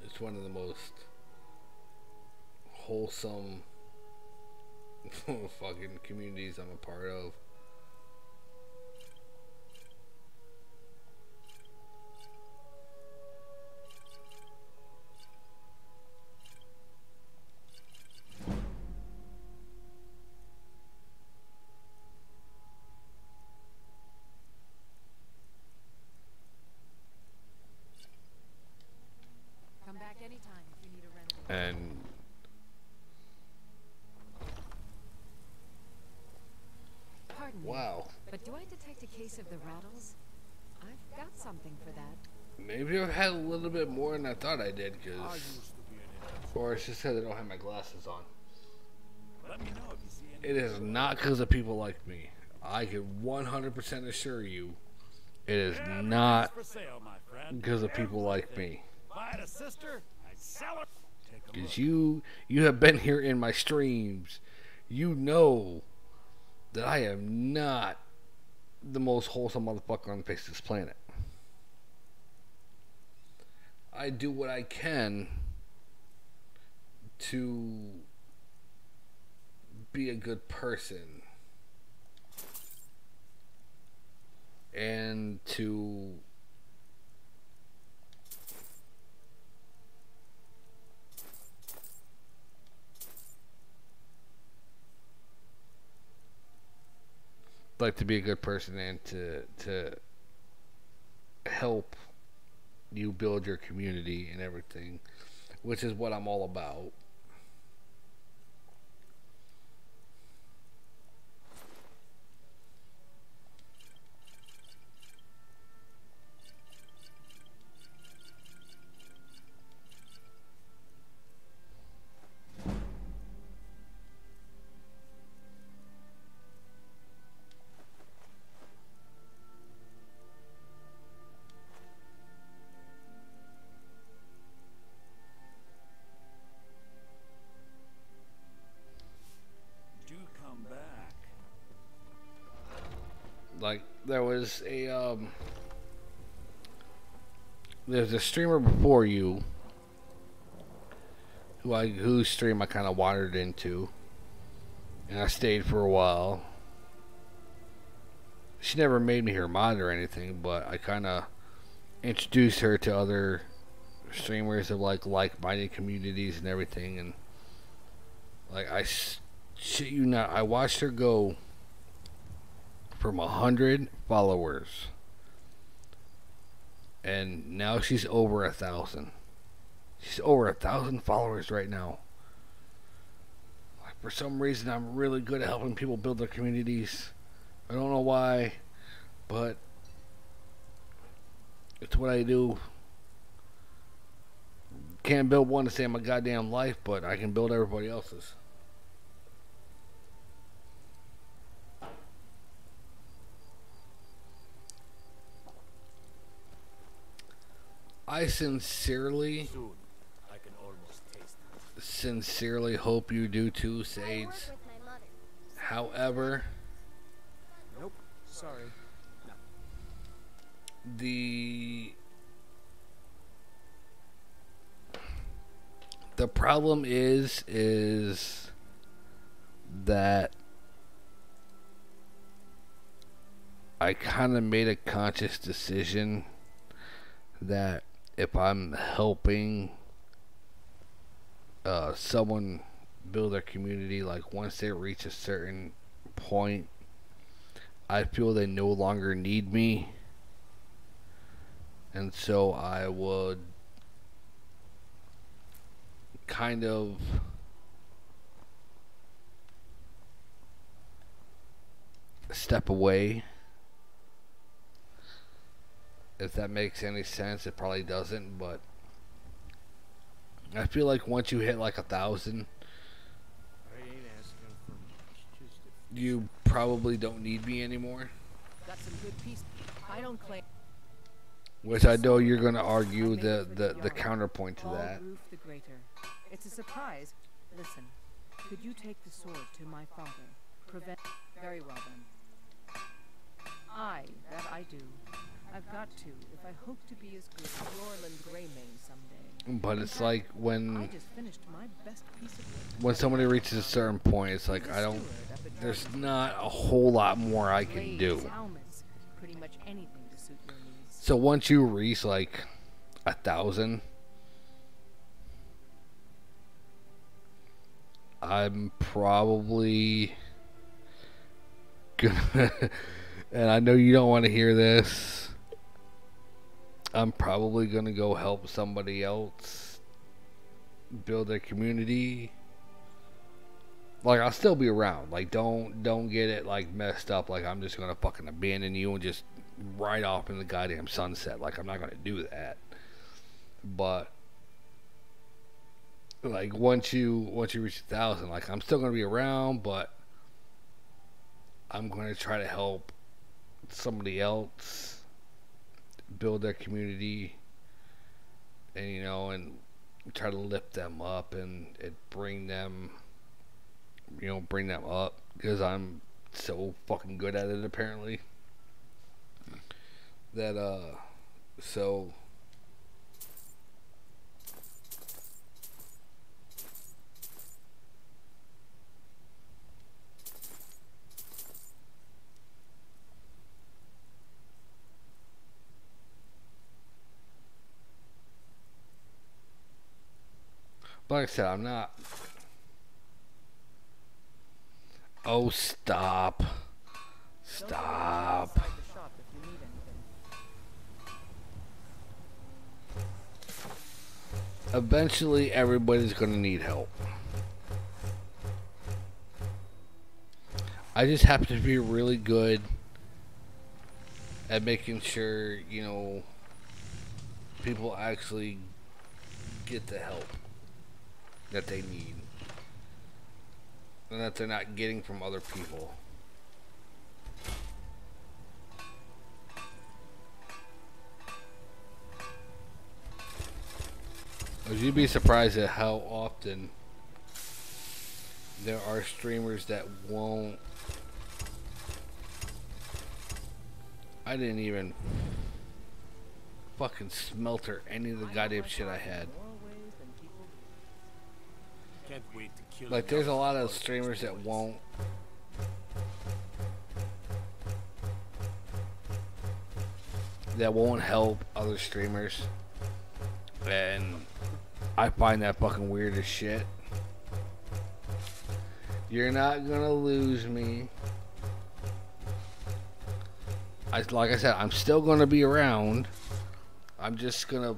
It's one of the most wholesome fucking communities I'm a part of. Come back anytime if you need a rental. And Pardon me, wow, but do I detect a case of the rattles? I've got something for that. maybe I've had a little bit more than I thought I did, I because, used to be an or it's just because I don't have my glasses on. Let me know if you see any. It is not because of people like me. I can 100% assure you, it is not For sale, my friend. because of people like me. If I had a sister, I'd sell her. Take a look. Because you have been here in my streams. You know that I am not the most wholesome motherfucker on the face of this planet. I do what I can to be a good person and to be a good person and to help you build your community and everything, which is what I'm all about. Do come back. Like there was there's a streamer before you whose stream I kind of wandered into, and I stayed for a while. She never made me her mod or anything, but I kind of introduced her to other streamers of like-minded communities and everything, and Like, shit you not, I watched her go from 100 followers, and now she's over 1,000. She's over 1,000 followers right now. Like, for some reason, I'm really good at helping people build their communities. I don't know why, but it's what I do. Can't build one to save my goddamn life, but I can build everybody else's. I sincerely hope you do too, Sage. However, Nope. Sorry. No. The problem is that I kind of made a conscious decision that if I'm helping someone build their community, like once they reach a certain point, I feel they no longer need me, and so I would kind of step away. If that makes any sense, it probably doesn't, but I feel like once you hit like 1,000, you probably don't need me anymore. Got some good piece. I don't claim. Which I know you're going to argue the counterpoint to that. Roof the greater. It's a surprise. Listen, could you take the sword to my father? Prevent. Very well then. That I do. I've got to, if I hope to be as good as Orland Greymane someday. But it's like I when just finished my best piece of work. when somebody reaches a certain point, it's like there's not a whole lot more I can do. Helmets, pretty much anything to suit your needs. So once you reach like 1,000, I'm probably gonna, and I know you don't want to hear this, I'm probably gonna go help somebody else build their community. Like, I'll still be around. Like, don't get it like messed up. Like, I'm just gonna fucking abandon you and just ride off in the goddamn sunset. Like, I'm not gonna do that. But like once you reach 1,000, like, I'm still gonna be around, but I'm gonna try to help somebody else build their community, and and try to lift them up and bring them up, because I'm so fucking good at it apparently that so like I said, I'm not. Oh, stop. Stop. Eventually, everybody's gonna need help. I just have to be really good at making sure, people actually get the help that they need, and that they're not getting from other people. You'd be surprised at how often there are streamers that won't. I didn't even fucking smelter any of the goddamn shit I had. Can't wait to kill Like, there's a lot of streamers that won't help other streamers, and I find that fucking weird as shit. You're not gonna lose me. Like I said, I'm still gonna be around. I'm just gonna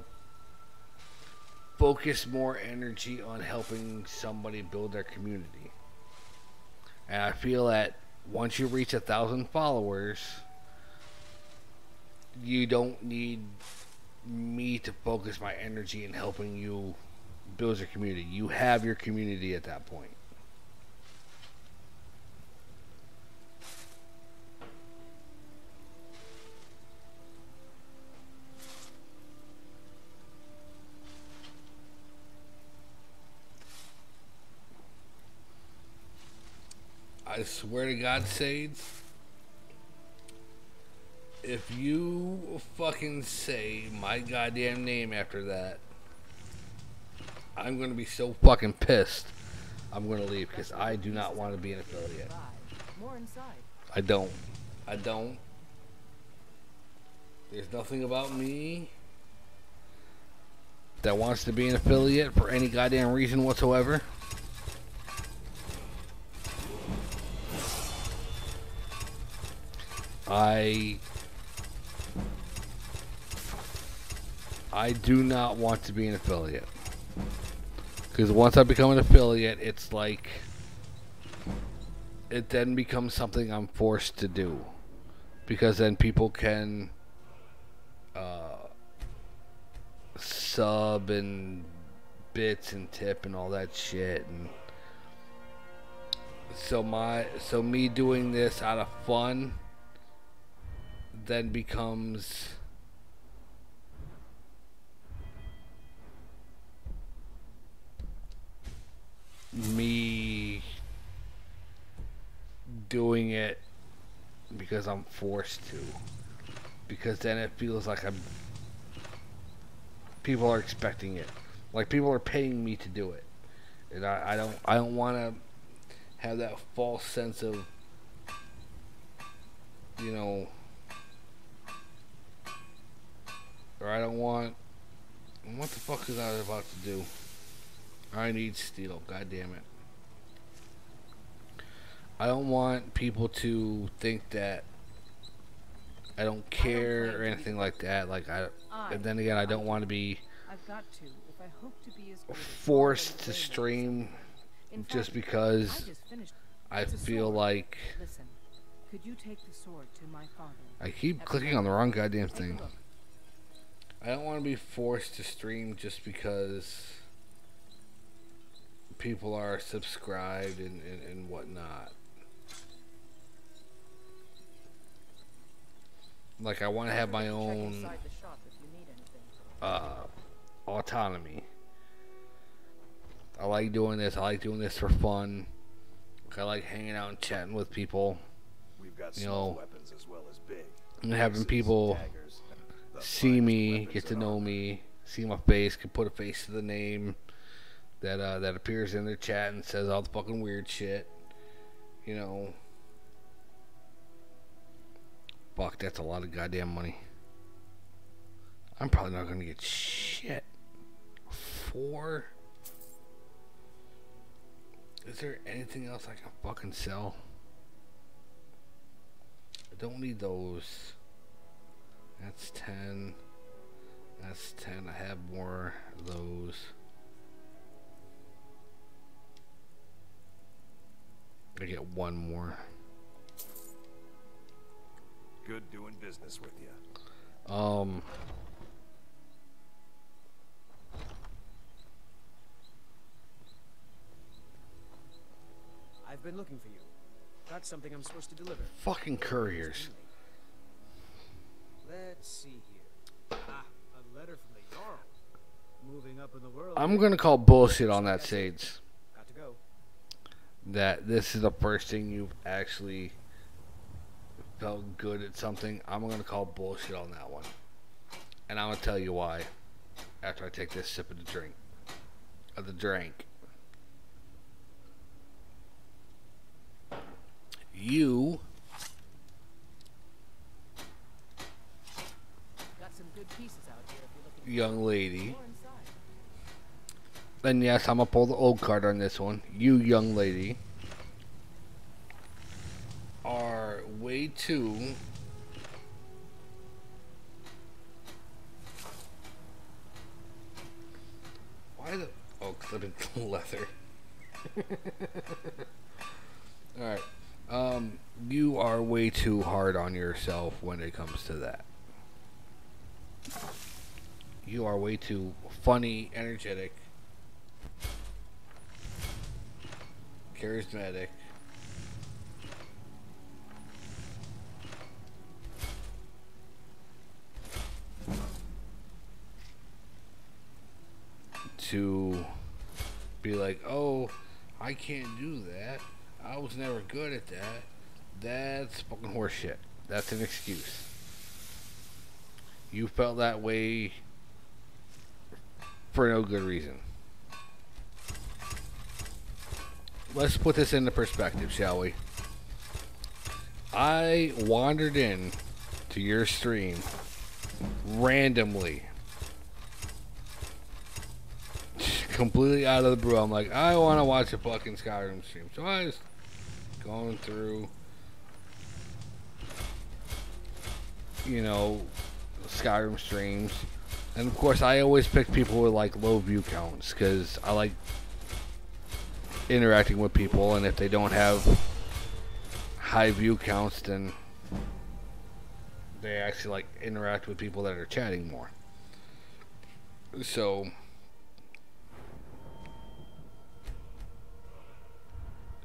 focus more energy on helping somebody build their community. And I feel that once you reach 1,000 followers, you don't need me to focus my energy in helping you build your community. You have your community at that point. I swear to God, Sage, if you fucking say my goddamn name after that, I'm gonna be so fucking pissed. I'm gonna leave because I do not want to be an affiliate. More inside. I don't. I don't. There's nothing about me that wants to be an affiliate for any goddamn reason whatsoever. I do not want to be an affiliate. Because once I become an affiliate, it's like it then becomes something I'm forced to do. Because then people can sub and bits and tip and all that shit, and so me doing this out of fun then becomes me doing it because I'm forced to, because then it feels like people are expecting it, like people are paying me to do it, and I don't want to have that false sense of, you know, or I don't want, what the fuck is I about to do? I need steel, god damn it. I don't want people to think that I don't care or anything like that. Like and then again, I don't want to be forced to stream just because I feel like I keep clicking on the wrong goddamn thing. I don't want to be forced to stream just because people are subscribed and whatnot. Like, I want to have my own autonomy. I like doing this. I like doing this for fun. I like hanging out and chatting with people. We've got small weapons as well as big. And having people see me, get to know me, see my face, can put a face to the name that appears in their chat and says all the fucking weird shit. You know. Fuck, that's a lot of goddamn money. I'm probably not gonna get shit. 4? Is there anything else I can fucking sell? I don't need those. That's 10. That's 10. I have more of those. I get one more. Good doing business with you. I've been looking for you. Got something I'm supposed to deliver. Fucking couriers. Let's see here. Ah, a letter from the Jarl. Moving up in the world. I'm gonna call bullshit on that, Sage. Got to go. That this is the first thing you've actually felt good at something. I'm gonna call bullshit on that one, and I'm gonna tell you why after I take this sip of the drink. You Got some good pieces out here if you're looking young lady, more inside. and yes, I'm gonna pull the old card on this one. You young lady way too why the oh clipping leather. Alright. You are way too hard on yourself when it comes to that. You are way too funny, energetic, charismatic. To be like, oh, I can't do that. I was never good at that. That's fucking horseshit. That's an excuse. You felt that way for no good reason. Let's put this into perspective, shall we? I wandered in to your stream randomly. Completely out of the blue. I'm like, I want to watch a fucking Skyrim stream. So I was going through, you know, Skyrim streams. And of course, I always pick people with like low view counts because I like interacting with people. And if they don't have high view counts, then they actually like interact with people that are chatting more. So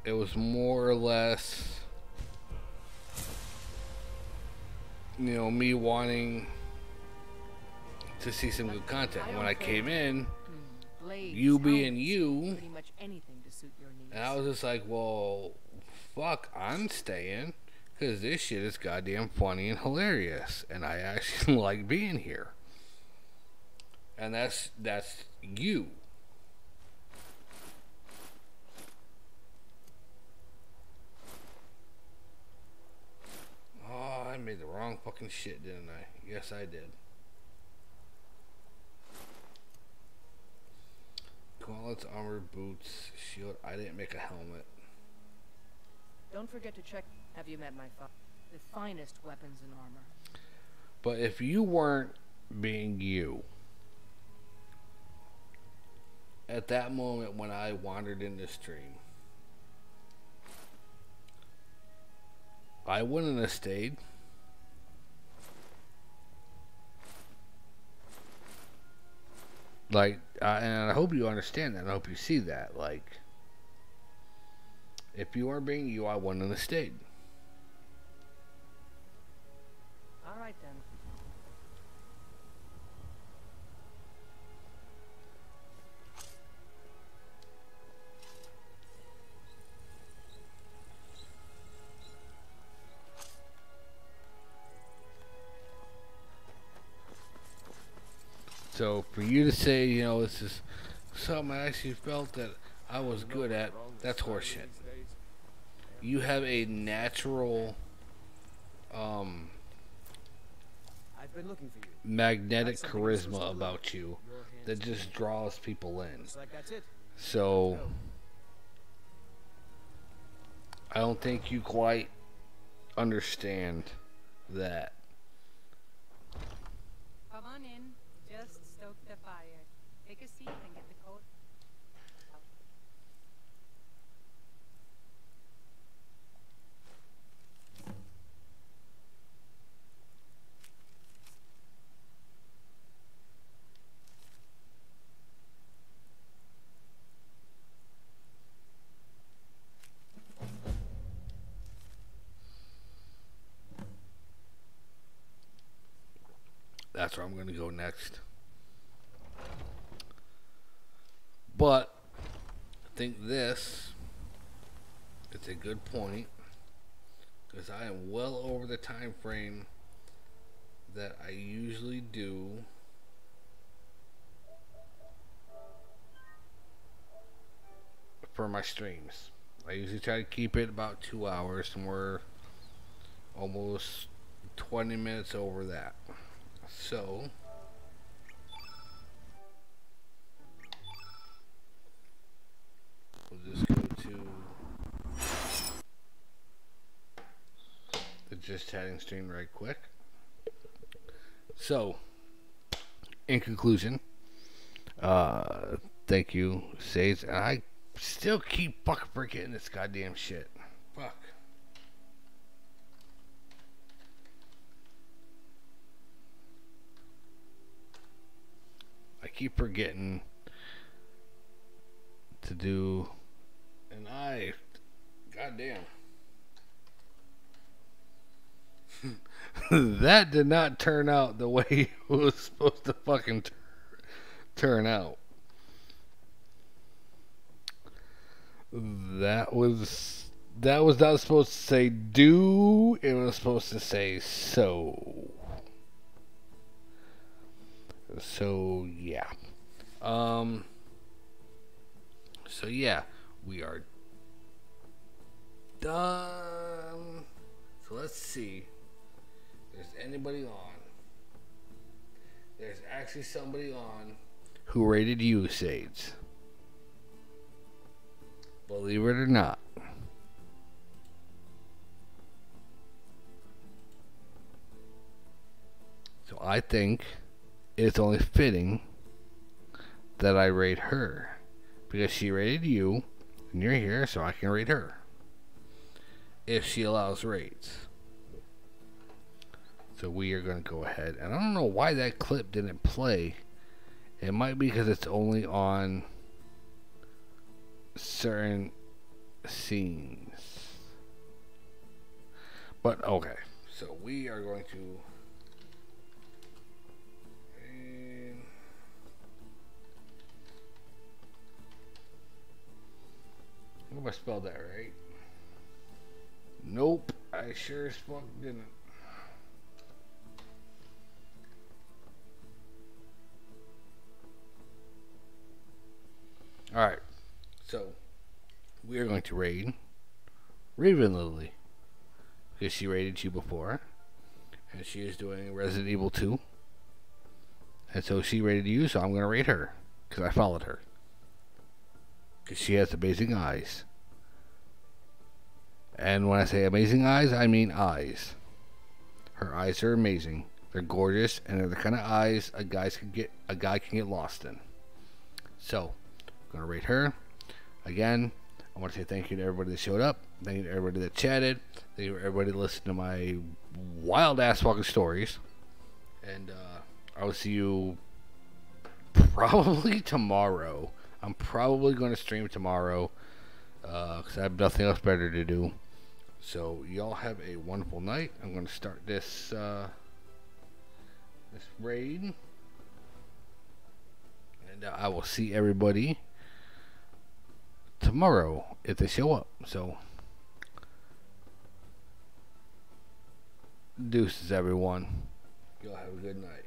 it was more or less, you know, me wanting to see some good content. When I came in, you being you, Pretty much anything to suit your needs. and I was just like, well, fuck, I'm staying, because this shit is goddamn funny and hilarious, and I actually like being here. And that's you. Oh, I made the wrong fucking shit, didn't I? Yes, I did. Gauntlets, armor, boots, shield. I didn't make a helmet. Don't forget to check. Have you met my father? The finest weapons and armor. But if you weren't being you, at that moment when I wandered in this stream, I wouldn't have stayed. Like, and I hope you understand that. I hope you see that. Like, if you weren't being you, I wouldn't have stayed. All right then. So for you to say, you know, this is something I actually felt that I was good at, that's horseshit. You have a natural I've been looking for you. magnetic charisma about you that just draws people in. Looks like that's it. So I don't think you quite understand that. Come on in. Just stoke the fire. Take a seat and get the coat. That's where I'm going to go next. But I think this is a good point because I am well over the time frame that I usually do for my streams. I usually try to keep it about 2 hours, and we're almost 20 minutes over that. So we'll just go to the just chatting stream right quick. So, in conclusion, thank you, Sage. And I still keep fucking forgetting this goddamn shit. Fuck. I keep forgetting to do, and goddamn. That did not turn out the way it was supposed to fucking turn out. That was not supposed to say do, it was supposed to say so. So yeah. So yeah, we are done. So let's see. There's anybody on. There's actually somebody on who rated you, Sage. Believe it or not. So I think it's only fitting that I rate her. Because she rated you, and you're here, so I can rate her. If she allows rates. So we are going to go ahead. And I don't know why that clip didn't play. It might be because it's only on certain scenes. But okay. So we are going to... I hope I spelled that right. Nope. I sure as fuck didn't. Alright, so we are going to raid Raven Lily because she raided you before, and she is doing Resident Evil 2, and so she raided you, so I'm going to raid her because I followed her because she has amazing eyes. And when I say amazing eyes, I mean eyes. Her eyes are amazing. They're gorgeous, and they're the kind of eyes a guy can get lost in. So I'm gonna rate her. Again, I want to say thank you to everybody that showed up. Thank you to everybody that chatted. Thank you to everybody that listened to my wild ass fucking stories. And I will see you probably tomorrow. I'm probably going to stream tomorrow because I have nothing else better to do. So y'all have a wonderful night. I'm going to start this this raid, and I will see everybody tomorrow if they show up. So deuces, everyone. Y'all have a good night.